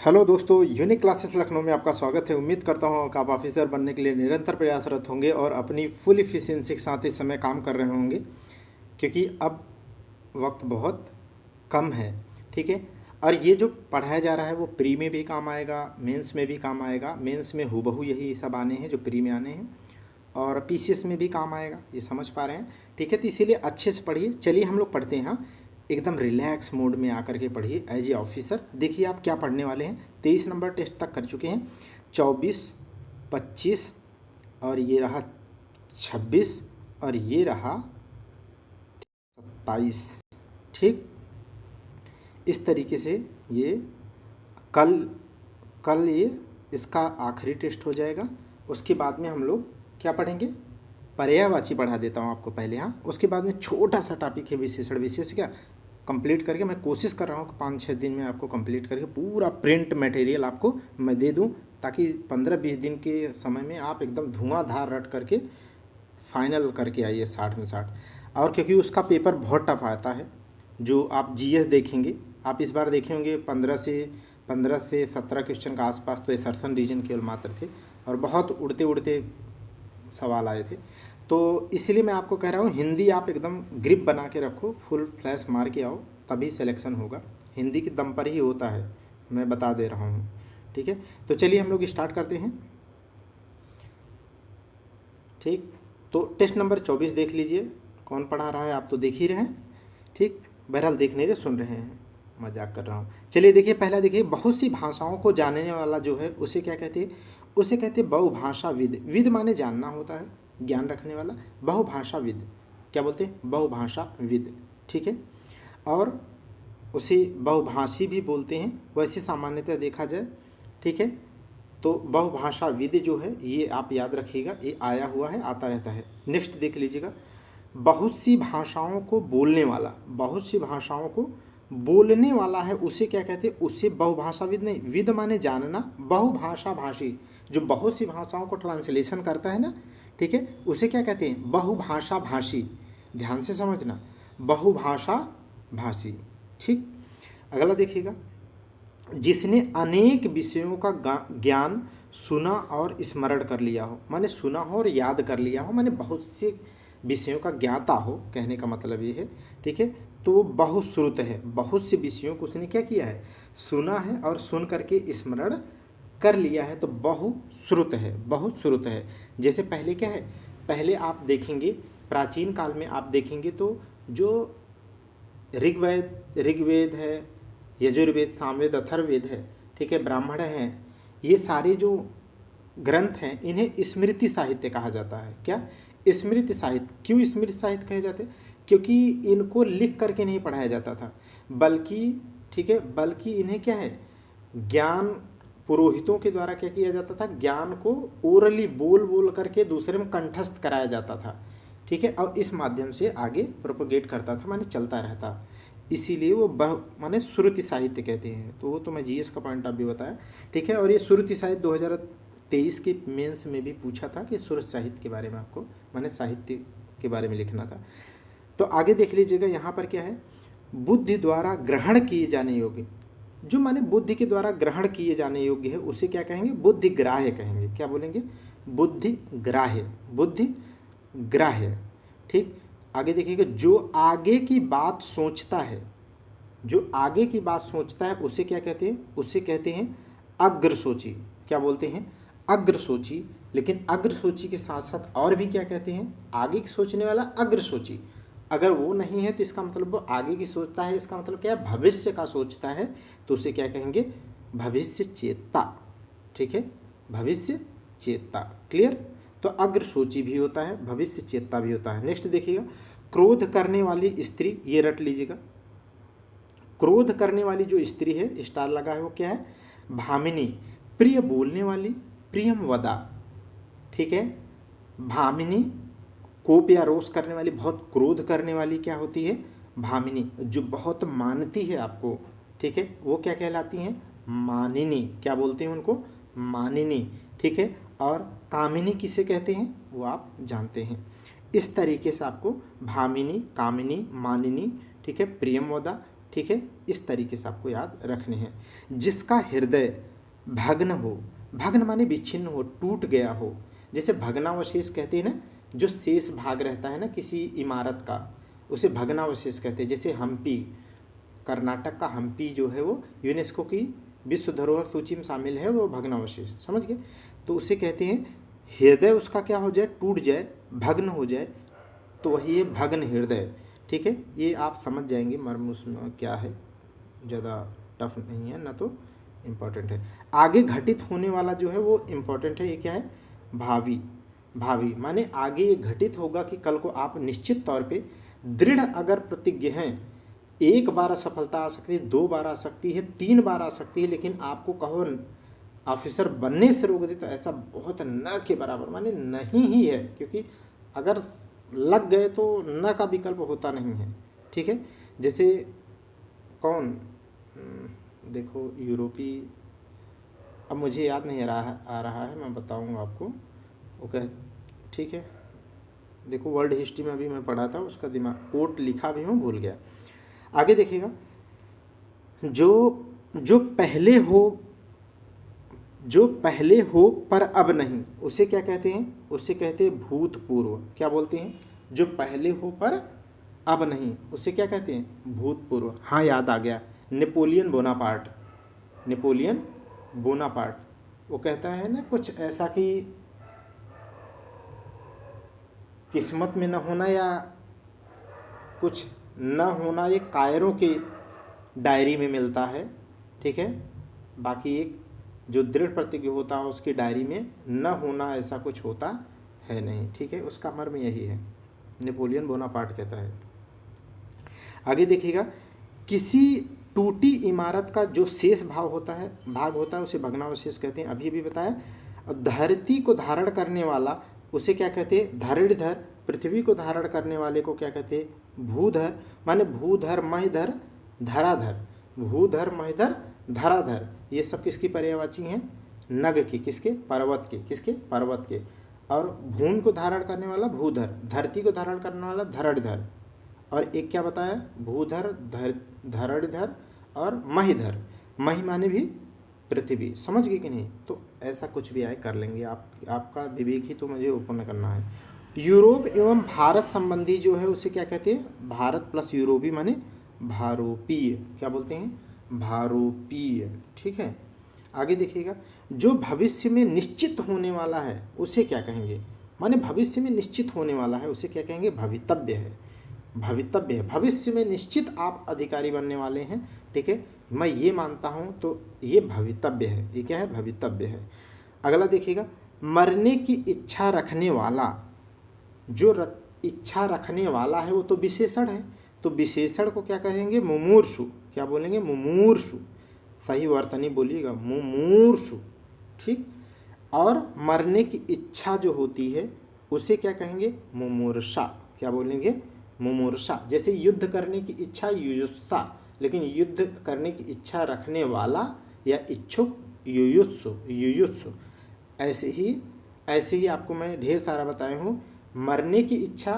Hello दोस्तों, unique classes Lucknow में आपका स्वागत है। उम्मीद करता हूँ कि आप ऑफिसर बनने के लिए निरंतर प्रयासरत होंगे और अपनी फुल इफिशिएंसी के साथ इस समय काम कर रहे होंगे, क्योंकि अब वक्त बहुत कम है। ठीक है। और ये जो पढ़ाया जा रहा है वो प्री में भी काम आएगा, मेंस में भी काम आएगा। मेंस में हूबहू यही सब आने हैं जो प्री में आने हैं, और पीसीएस में भी काम आएगा, ये समझ पा रहे हैं। ठीक है, तो इसीलिए अच्छे से पढ़िए। चलिए हम लोग पढ़ते हैं। हाँ, एकदम रिलैक्स मोड में आकर के पढ़िए एज ए ऑफिसर। देखिए आप क्या पढ़ने वाले हैं। 23 नंबर टेस्ट तक कर चुके हैं, 24, 25 और ये रहा 26 और ये रहा 27। ठीक, इस तरीके से ये कल कल ये इसका आखिरी टेस्ट हो जाएगा। उसके बाद में हम लोग क्या पढ़ेंगे, पर्यायवाची पढ़ा देता हूँ आपको पहले। हाँ, उसके बाद में छोटा सा टॉपिक है विशेषण। विशेष क्या कंप्लीट करके मैं कोशिश कर रहा हूँ कि 5-6 दिन में आपको कंप्लीट करके पूरा प्रिंट मटेरियल आपको मैं दे दूँ, ताकि 15-20 दिन के समय में आप एकदम धुआंधार रट करके फाइनल करके आइए 60 में 60। और क्योंकि उसका पेपर बहुत टफ आता है, जो आप जीएस देखेंगे, आप इस बार देखे होंगे 15 से 17 क्वेश्चन का आसपास तो असर्शन रीजन केवल मात्र थे, और बहुत उड़ते उड़ते सवाल आए थे। तो इसलिए मैं आपको कह रहा हूँ, हिंदी आप एकदम ग्रिप बना के रखो, फुल फ्लैश मार के आओ, तभी सिलेक्शन होगा। हिंदी के दम पर ही होता है, मैं बता दे रहा हूँ। ठीक है, तो चलिए हम लोग स्टार्ट करते हैं। ठीक, तो टेस्ट नंबर 24 देख लीजिए। कौन पढ़ा रहा है, आप तो देख ही रहे हैं। ठीक, बहरहाल देख नहीं रहे, सुन रहे हैं, मजाक कर रहा हूँ। चलिए देखिए, पहला देखिए, बहुत सी भाषाओं को जानने वाला जो है उसे क्या कहते हैं, उसे कहते हैं बहुभाषाविद। विद माने जानना होता है, ज्ञान रखने वाला। बहुभाषाविद क्या बोलते हैं, बहुभाषाविद। ठीक है, और उसे बहुभाषी भी बोलते हैं, वैसे सामान्यतः देखा जाए। ठीक है, तो बहुभाषाविद जो है ये आप याद रखिएगा, ये आया हुआ है, आता रहता है। नेक्स्ट देख लीजिएगा, बहुत सी भाषाओं को बोलने वाला। बहुत सी भाषाओं को बोलने वाला है उसे क्या कहते हैं, उसे बहुभाषाविद नहीं, विद माने जानना, बहुभाषा भाषी जो बहुत सी भाषाओं को ट्रांसलेशन करता है ना, ठीक है, उसे क्या कहते हैं, बहुभाषा भाषी। ध्यान से समझना, बहुभाषा भाषी। ठीक, अगला देखिएगा, जिसने अनेक विषयों का ज्ञान सुना और स्मरण कर लिया हो, माने सुना हो और याद कर लिया हो, माने बहुत से विषयों का ज्ञाता हो, कहने का मतलब ये है। ठीक है, तो वो बहुश्रुत है, बहुत से विषयों को उसने क्या किया है, सुना है और सुन करके स्मरण कर लिया है, तो बहुश्रुत है, बहुश्रुत है। जैसे पहले क्या है, पहले आप देखेंगे प्राचीन काल में, आप देखेंगे तो जो ऋग्वेद है, यजुर्वेद, सामवेद, अथर्ववेद है, ठीक है, ब्राह्मण हैं, ये सारे जो ग्रंथ हैं इन्हें स्मृति साहित्य कहा जाता है। क्या, स्मृति साहित्य। क्यों स्मृति साहित्य कहे जाते, क्योंकि इनको लिख करके नहीं पढ़ाया जाता था, बल्कि ठीक है, बल्कि इन्हें क्या है, ज्ञान पुरोहितों के द्वारा क्या किया जाता था, ज्ञान को ओरली बोल बोल करके दूसरे में कंठस्थ कराया जाता था। ठीक है, और इस माध्यम से आगे प्रोपोगेट करता था, माने चलता रहता, इसीलिए वो माने श्रुति साहित्य कहते हैं। तो वो तो मैं जीएस का पॉइंट ऑफ व्यू बताया। ठीक है, और ये श्रुति साहित्य 2023 के मेंस में भी पूछा था कि श्रुति साहित्य के बारे में आपको, माने साहित्य के बारे में लिखना था। तो आगे देख लीजिएगा, यहाँ पर क्या है, बुद्धि द्वारा ग्रहण किए जाने योग्य। जो माने बुद्धि के द्वारा ग्रहण किए जाने योग्य है उसे क्या कहेंगे, बुद्धि ग्राह्य कहेंगे। क्या बोलेंगे, बुद्धि ग्राह्य, बुद्धि ग्राह्य। ठीक, आगे देखिएगा, जो आगे की बात सोचता है, जो आगे की बात सोचता है उसे क्या कहते हैं, उसे कहते हैं अग्रसोची। क्या बोलते हैं, अग्रसोची। लेकिन अग्रसोची के साथ साथ और भी क्या कहते हैं, आगे की सोचने वाला अग्रसोची। अगर वो नहीं है तो इसका मतलब वो आगे की सोचता है, इसका मतलब क्या है, भविष्य का सोचता है, तो उसे क्या कहेंगे, भविष्य चेता। ठीक है, भविष्य चेता। क्लियर, तो अग्रसोची भी होता है, भविष्य चेता भी होता है। नेक्स्ट देखिएगा, क्रोध करने वाली स्त्री, ये रट लीजिएगा, क्रोध करने वाली जो स्त्री है, स्टार लगा है, वो क्या है, भामिनी। प्रिय बोलने वाली, प्रियम वदा। ठीक है, भामिनी, कोप या रोष करने वाली, बहुत क्रोध करने वाली क्या होती है, भामिनी। जो बहुत मानती है आपको, ठीक है, वो क्या कहलाती हैं, मानिनी। क्या बोलते हैं उनको, मानिनी। ठीक है, और कामिनी किसे कहते हैं वो आप जानते हैं। इस तरीके से आपको भामिनी, कामिनी, मानिनी, ठीक है, प्रियमवदा, ठीक है, इस तरीके से आपको याद रखने हैं। जिसका हृदय भग्न हो, भग्न माने विच्छिन्न हो, टूट गया हो, जैसे भग्नावशेष कहते हैं ना, जो शेष भाग रहता है ना किसी इमारत का, उसे भग्नावशेष कहते हैं। जैसे हम्पी, कर्नाटक का हम्पी जो है वो यूनेस्को की विश्व धरोहर सूची में शामिल है, वो भग्नावशेष, समझ गए। तो उसे कहते हैं हृदय उसका क्या हो जाए, टूट जाए, भग्न हो जाए, तो वही है भग्न हृदय। ठीक है, ये आप समझ जाएंगे मर्म उसमें क्या है, ज़्यादा टफ नहीं है ना, तो इम्पॉर्टेंट है। आगे घटित होने वाला जो है वो इम्पॉर्टेंट है। ये क्या है, भावी। भावी माने आगे ये घटित होगा कि कल को आप निश्चित तौर पे दृढ़ अगर प्रतिज्ञ हैं, एक बार असफलता आ सकती है, 2 बार आ सकती है, 3 बार आ सकती है, लेकिन आपको कहो ऑफिसर बनने से रोक दे तो ऐसा बहुत न के बराबर माने नहीं ही है, क्योंकि अगर लग गए तो न का विकल्प होता नहीं है। ठीक है, जैसे कौन, देखो यूरोपीय, अब मुझे याद नहीं आ रहा है, मैं बताऊंगा आपको। ओके, ठीक है, देखो वर्ल्ड हिस्ट्री में अभी मैं पढ़ा था, उसका दिमाग कोट लिखा भी हूँ, भूल गया। आगे देखिएगा, जो पहले हो पर अब नहीं, उसे क्या कहते हैं, उसे कहते हैं भूतपूर्व। क्या बोलते हैं, जो पहले हो पर अब नहीं, उसे क्या कहते हैं, भूतपूर्व। हाँ, याद आ गया, नेपोलियन बोनापार्ट। नेपोलियन बोनापार्ट वो कहता है ना कुछ ऐसा कि किस्मत में न होना या कुछ न होना, ये कायरों की डायरी में मिलता है। ठीक है, बाकी एक जो दृढ़ प्रतिज्ञ होता है उसकी डायरी में न होना ऐसा कुछ होता है नहीं। ठीक है, उसका मर्म यही है, नेपोलियन बोनापार्ट कहता है। आगे देखिएगा, किसी टूटी इमारत का जो शेष भाग होता है उसे भग्नावशेष कहते हैं, अभी भी बताया। धरती को धारण करने वाला उसे क्या कहते हैं, धरणिधर। पृथ्वी को धारण करने वाले को क्या कहते हैं, भूधर। माने भूधर, महीधर, धराधर। भूधर, महीधर, धराधर, ये सब किसकी पर्यायवाची हैं, नग की, किसके, पर्वत के, किसके, पर्वत के। और भून को धारण करने वाला भूधर, धरती को धारण करने वाला धरणिधर, और एक क्या बताया, भूधर, धरणिधर और महीधर। मही माने भी पृथ्वी, समझ गए कि नहीं। तो ऐसा कुछ भी आए कर लेंगे आप, आपका विवेक ही तो मुझे ओपन करना है। यूरोप एवं भारत संबंधी जो है उसे क्या कहते हैं, भारत प्लस यूरोपी माने भारोपीय। क्या बोलते हैं, भारोपीय। ठीक है, आगे देखिएगा, जो भविष्य में निश्चित होने वाला है उसे क्या कहेंगे, माने भविष्य में निश्चित होने वाला है उसे क्या कहेंगे, भवितव्य है। भवितव्य है, भविष्य में निश्चित आप अधिकारी बनने वाले हैं। ठीक है, मैं ये मानता हूँ तो ये भवितव्य है, ये क्या है, भवितव्य है। अगला देखिएगा, मरने की इच्छा रखने वाला, जो इच्छा रखने वाला है वो तो विशेषण है, तो विशेषण को क्या कहेंगे, मुमूर्षु। क्या बोलेंगे, मुमूर्षु। सही वर्तनी बोलिएगा, मुमूर्षु। ठीक, और मरने की इच्छा जो होती है उसे क्या कहेंगे, मुमूर्षा। क्या बोलेंगे, मुमूर्षा। जैसे युद्ध करने की इच्छा युयुत्सा, लेकिन युद्ध करने की इच्छा रखने वाला या इच्छुक युयुत्सु, युयुत्सु। ऐसे ही आपको मैं ढेर सारा बताया हूँ। मरने की इच्छा,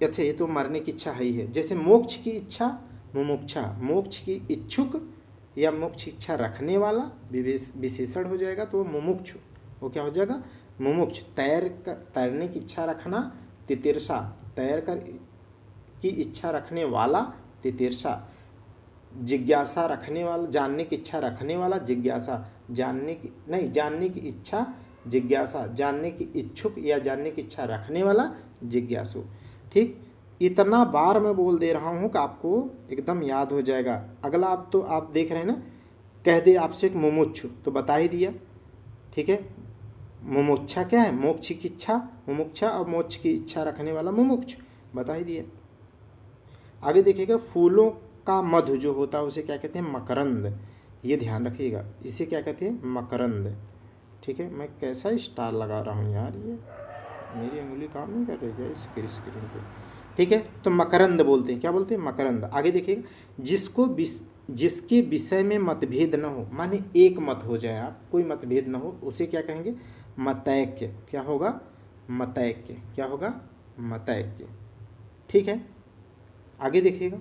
अच्छा ये तो मरने की इच्छा है ही है। जैसे मोक्ष की इच्छा मुमुक्षा, मोक्ष की इच्छुक या मोक्ष इच्छा रखने वाला विशेषण हो जाएगा तो वो मुमुक्षु, वो क्या हो जाएगा, मुमुक्ष। तैरने की इच्छा रखना तितिर्षा, तैर कर की इच्छा रखने वाला तितिर्षा। जिज्ञासा रखने वाला, जानने की इच्छा रखने वाला जिज्ञासा, जानने की इच्छा जिज्ञासा, जानने की इच्छुक या जानने की इच्छा रखने वाला जिज्ञासु। ठीक, इतना बार मैं बोल दे रहा हूँ कि आपको एकदम याद हो जाएगा। अगला आप तो आप देख रहे हैं ना, कह दे आपसे एक मुमुक्षु, तो बता ही दिया। ठीक है, मुमुक्षा क्या है, मोक्ष की इच्छा मुमुक्षा, और मोक्ष की इच्छा रखने वाला मुमुक्ष, बता ही दिया। आगे देखिएगा, फूलों का मधु जो होता है उसे क्या कहते हैं, मकरंद। ये ध्यान रखिएगा, इसे क्या कहते हैं, मकरंद। ठीक है, मैं कैसा स्टार लगा रहा हूँ यार, ये मेरी उंगली काम नहीं कर रही है स्क्रीन पे। ठीक है, तो मकरंद बोलते हैं, क्या बोलते हैं, मकरंद। आगे देखिएगा, जिसके विषय में मतभेद न हो, माने एक मत हो जाए, आप कोई मतभेद न हो, उसे क्या कहेंगे, मतैक्य। क्या होगा, मतैक्य। क्या होगा, मतैक्य। ठीक है, आगे देखिएगा,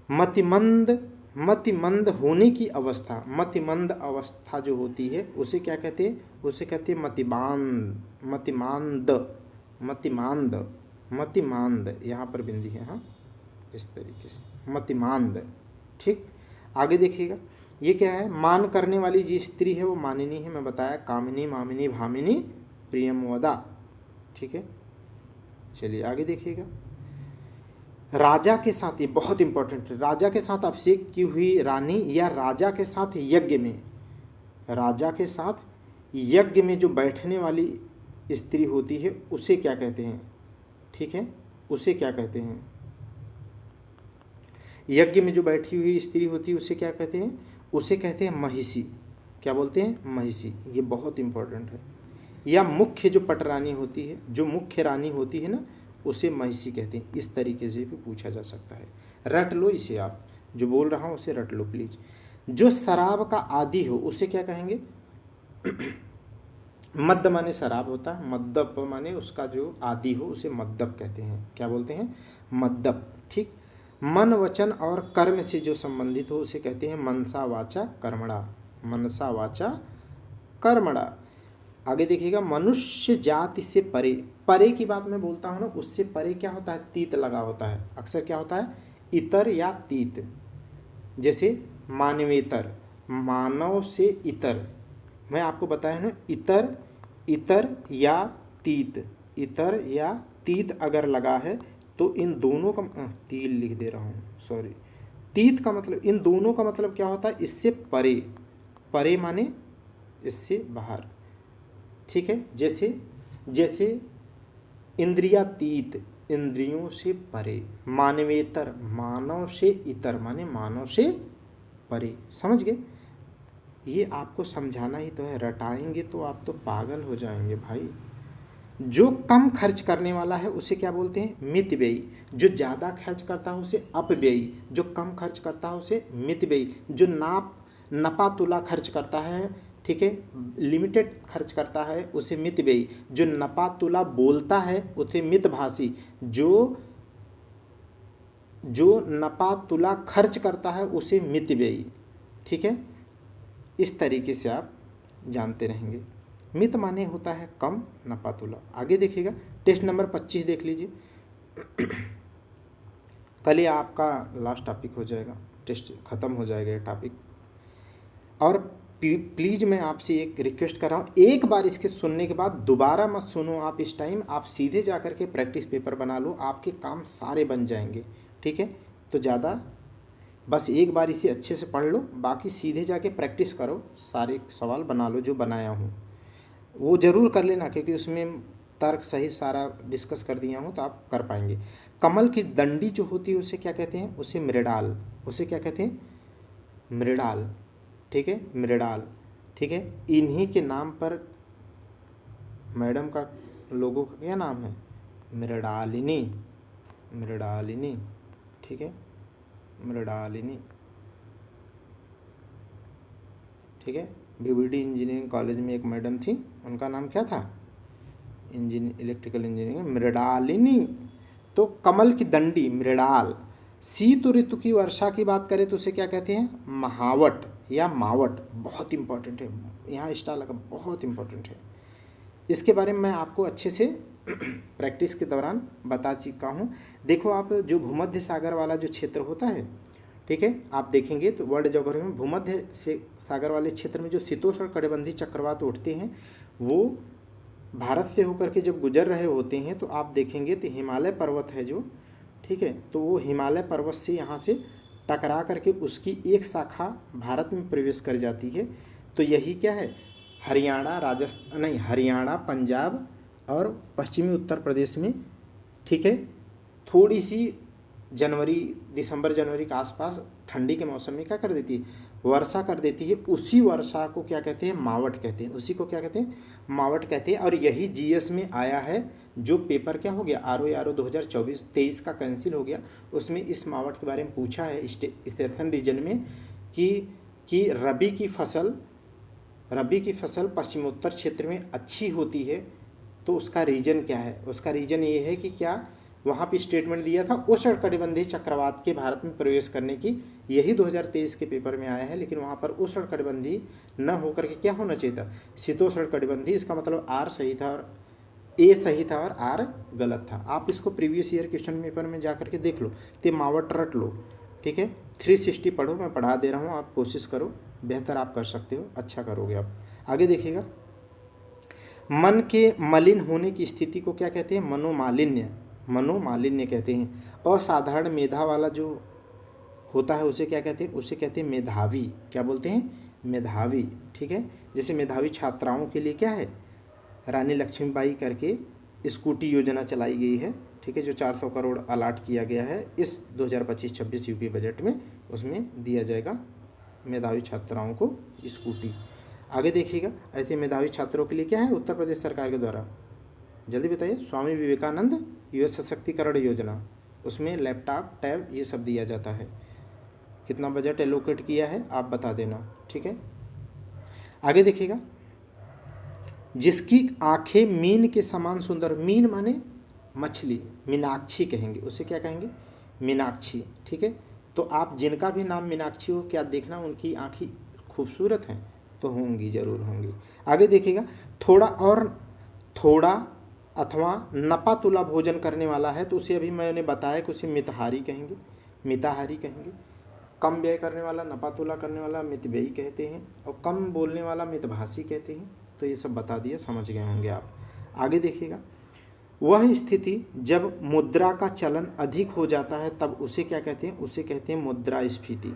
मतिमंद, मतिमंद होने की अवस्था, मतिमंद अवस्था जो होती है उसे क्या कहते हैं? उसे कहते हैं मतिमांद, मतिमांद, मतिमांद, मतिमांद, यहाँ पर बिंदी है, हाँ, इस तरीके से मतिमांद। ठीक, आगे देखिएगा, ये क्या है? मान करने वाली जी स्त्री है वो मानिनी है, मैं बताया, कामिनी, मामिनी, भामिनी, प्रियमोदा। ठीक है, चलिए आगे देखिएगा। राजा के साथ, ये बहुत इंपॉर्टेंट है, राजा के साथ अभिषेक की हुई रानी या राजा के साथ यज्ञ में, राजा के साथ यज्ञ में जो बैठने वाली स्त्री होती है उसे क्या कहते हैं? ठीक है, उसे क्या कहते हैं? यज्ञ में जो बैठी हुई स्त्री होती है उसे क्या कहते हैं? उसे कहते हैं महिषी। क्या बोलते हैं? महिषी। ये बहुत इंपॉर्टेंट है। या मुख्य जो पटरानी होती है, जो मुख्य रानी होती है ना, उसे महिषी कहते हैं। इस तरीके से भी पूछा जा सकता है, रट लो इसे, आप जो बोल रहा हूँ उसे रट लो प्लीज। जो शराब का आदि हो उसे क्या कहेंगे? मद्य माने शराब होता है, मद्दप माने उसका जो आदि हो उसे मद्दप कहते हैं। क्या बोलते हैं? मद्दप। ठीक, मन वचन और कर्म से जो संबंधित हो उसे कहते हैं मनसा वाचा कर्मणा, मनसा वाचा कर्मणा। आगे देखिएगा, मनुष्य जाति से परे, परे की बात मैं बोलता हूँ ना, उससे परे क्या होता है? तीत लगा होता है, अक्सर क्या होता है? इतर या तीत। जैसे मानवेतर, मानव से इतर, मैं आपको बताया ना, इतर, इतर या तीत, इतर या तीत अगर लगा है तो इन दोनों का, तिल लिख दे रहा हूँ, सॉरी, तीत का मतलब, इन दोनों का मतलब क्या होता है? इससे परे, परे माने इससे बाहर। ठीक है, जैसे जैसे इंद्रियातीत, इंद्रियों से परे, मानवेतर, मानव से इतर माने मानव से परे। समझ गए? ये आपको समझाना ही तो है, रटाएंगे तो आप तो पागल हो जाएंगे भाई। जो कम खर्च करने वाला है उसे क्या बोलते हैं? मितव्ययी। जो ज़्यादा खर्च करता है उसे अपव्ययी। जो कम खर्च करता है उसे मितव्ययी। जो नपा तुला खर्च करता है, ठीक है, लिमिटेड खर्च करता है उसे मितव्ययी। जो नपा तुला बोलता है उसे मितभाषी। जो नपा तुला खर्च करता है उसे मितव्ययी। ठीक है, इस तरीके से आप जानते रहेंगे। मित माने होता है कम, नपा तुला। आगे देखिएगा, टेस्ट नंबर 25 देख लीजिए। कल ही आपका लास्ट टॉपिक हो जाएगा, टेस्ट खत्म हो जाएगा ये टॉपिक। और प्लीज़ मैं आपसे एक रिक्वेस्ट कर रहा हूँ, एक बार इसके सुनने के बाद दोबारा मत सुनो आप इस टाइम, आप सीधे जा कर के प्रैक्टिस पेपर बना लो, आपके काम सारे बन जाएंगे। ठीक है, तो ज़्यादा बस एक बार इसे अच्छे से पढ़ लो, बाकी सीधे जाके प्रैक्टिस करो, सारे सवाल बना लो जो बनाया हूँ वो ज़रूर कर लेना, क्योंकि उसमें तर्क सही सारा डिस्कस कर दिया हूँ तो आप कर पाएंगे। कमल की दंडी जो होती है उसे क्या कहते हैं? उसे मृडाल। उसे क्या कहते हैं? मृडाल। ठीक है, मृडाल। ठीक है, इन्हीं के नाम पर मैडम का, लोगों का क्या नाम है? मृडालिनी, मृडालिनी। ठीक है, मृडालिनी। ठीक है, बीबीडी इंजीनियरिंग कॉलेज में एक मैडम थी, उनका नाम क्या था? Electrical engineering, Mrinalini. तो कमल की दंडी मृडाल। शीत ऋतु की वर्षा की बात करें तो उसे क्या कहते हैं? महावट या मावट। बहुत इंपॉर्टेंट है, यहाँ स्टार लगा, बहुत इंपॉर्टेंट है। इसके बारे में मैं आपको अच्छे से प्रैक्टिस के दौरान बता चुका हूँ। देखो आप, जो भूमध्य सागर वाला जो क्षेत्र होता है, ठीक है, आप देखेंगे तो वर्ल्ड ज्योग्राफी में भूमध्य से सागर वाले क्षेत्र में जो शीतोष्ण कटिबंधीय चक्रवात उठते हैं वो भारत से होकर के जब गुजर रहे होते हैं तो आप देखेंगे तो हिमालय पर्वत है जो, ठीक है, तो वो हिमालय पर्वत से यहाँ से टकरा करके उसकी एक शाखा भारत में प्रवेश कर जाती है। तो यही क्या है? हरियाणा, राजस्थान नहीं, हरियाणा, पंजाब और पश्चिमी उत्तर प्रदेश में, ठीक है, थोड़ी सी दिसंबर जनवरी के आसपास ठंडी के मौसम में क्या कर देती है? वर्षा कर देती है। उसी वर्षा को क्या कहते हैं? मावट कहते हैं। उसी को क्या कहते हैं? मावट कहते हैं। और यही जीएस में आया है, जो पेपर क्या हो गया, आर 2024-23 का कैंसिल हो गया, उसमें इस मावट के बारे में पूछा है ईस्टर्न रीजन में कि रबी की फसल पश्चिमोत्तर क्षेत्र में अच्छी होती है, तो उसका रीजन क्या है? उसका रीजन ये है कि क्या वहाँ पे स्टेटमेंट दिया था उष्णकटिबंधीय चक्रवात के भारत में प्रवेश करने की। यही 2023 के पेपर में आया है, लेकिन वहाँ पर उष्णकटिबंधीय न होकर के क्या होना चाहिए था, शीतोष्णकटिबंधीय। इसका मतलब आर सही था और ए सही था और आर गलत था। आप इसको प्रीवियस ईयर क्वेश्चन पेपर में जा करके देख लो, ते मावट रट लो, ठीक है। 360 पढ़ो, मैं पढ़ा दे रहा हूँ, आप कोशिश करो, बेहतर आप कर सकते हो, अच्छा करोगे आप। आगे देखिएगा, मन के मलिन होने की स्थिति को क्या कहते हैं, मनोमालिन्य, मनोमालिन्य कहते हैं। असाधारण मेधा वाला जो होता है उसे क्या कहते हैं, उसे कहते हैं मेधावी। क्या बोलते हैं, मेधावी, ठीक है। जैसे मेधावी छात्राओं के लिए क्या है, रानी लक्ष्मीबाई करके स्कूटी योजना चलाई गई है, ठीक है, जो 400 करोड़ अलाट किया गया है इस 2025-26 यूपी बजट में, उसमें दिया जाएगा मेधावी छात्राओं को स्कूटी। आगे देखिएगा, ऐसे मेधावी छात्रों के लिए क्या है उत्तर प्रदेश सरकार के द्वारा, जल्दी बताइए, स्वामी विवेकानंद युवा सशक्तिकरण योजना, उसमें लैपटॉप, टैब, ये सब दिया जाता है। कितना बजट एलोकेट किया है आप बता देना, ठीक है। आगे देखिएगा, जिसकी आंखें मीन के समान सुंदर, मीन माने मछली, मीनाक्षी कहेंगे उसे, क्या कहेंगे, मीनाक्षी, ठीक है। तो आप जिनका भी नाम मीनाक्षी हो, क्या देखना उनकी आँखें खूबसूरत हैं, तो होंगी, जरूर होंगी। आगे देखिएगा, थोड़ा अथवा नपा तुला भोजन करने वाला है तो उसे अभी मैंने बताया कि उसे मितहारी कहेंगे, मिताहारी कहेंगे। कम व्यय करने वाला, नपा तुला करने वाला मितव्ययी कहते हैं, और कम बोलने वाला मितभाषी कहते हैं। तो ये सब बता दिया, समझ गए होंगे आप। आगे देखिएगा, वह स्थिति जब मुद्रा का चलन अधिक हो जाता है तब उसे क्या कहते हैं, उसे कहते हैं मुद्रास्फीति।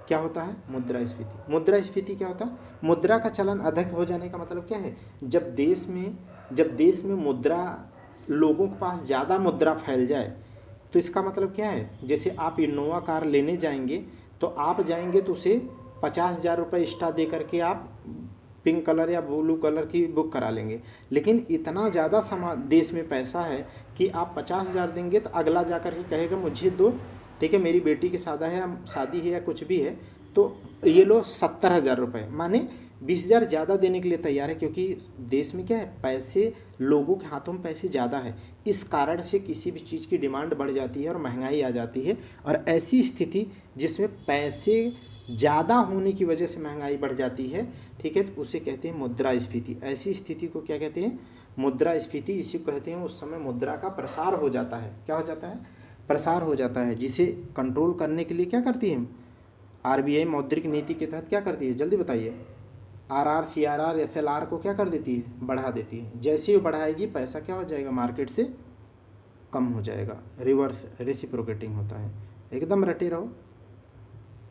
क्या होता है, मुद्रास्फीति। मुद्रास्फीति क्या होता है, मुद्रा का चलन अधिक हो जाने का मतलब क्या है, जब देश में मुद्रा, लोगों के पास ज़्यादा मुद्रा फैल जाए, तो इसका मतलब क्या है, जैसे आप इनोवा कार लेने जाएंगे तो आप जाएंगे तो उसे 50,000 रुपये एक्स्ट्रा दे करके आप पिंक कलर या ब्लू कलर की बुक करा लेंगे। लेकिन इतना ज़्यादा देश में पैसा है कि आप 50,000 देंगे तो अगला जा कर के कहेगा मुझे दो, ठीक है, मेरी बेटी की शादी है या कुछ भी है, तो ये लो 70,000 रुपये, माने 20,000 ज़्यादा देने के लिए तैयार है, क्योंकि देश में क्या है, पैसे, लोगों के हाथों में पैसे ज़्यादा है। इस कारण से किसी भी चीज़ की डिमांड बढ़ जाती है और महंगाई आ जाती है। और ऐसी स्थिति जिसमें पैसे ज़्यादा होने की वजह से महंगाई बढ़ जाती है, ठीक है, तो उसे कहते हैं मुद्रास्फीति। ऐसी स्थिति को क्या कहते हैं, मुद्रास्फीति। इसी को कहते हैं उस समय मुद्रा का प्रसार हो जाता है। क्या हो जाता है, प्रसार हो जाता है, जिसे कंट्रोल करने के लिए क्या करती है आरबीआई, मौद्रिक नीति के तहत क्या करती है, जल्दी बताइए, आरआर, सीआरआर, एसएलआर को क्या कर देती है, बढ़ा देती है। जैसे ही बढ़ाएगी पैसा क्या हो जाएगा, मार्केट से कम हो जाएगा, रिवर्स रेसिप्रोकेटिंग होता है। एकदम रटे रहो,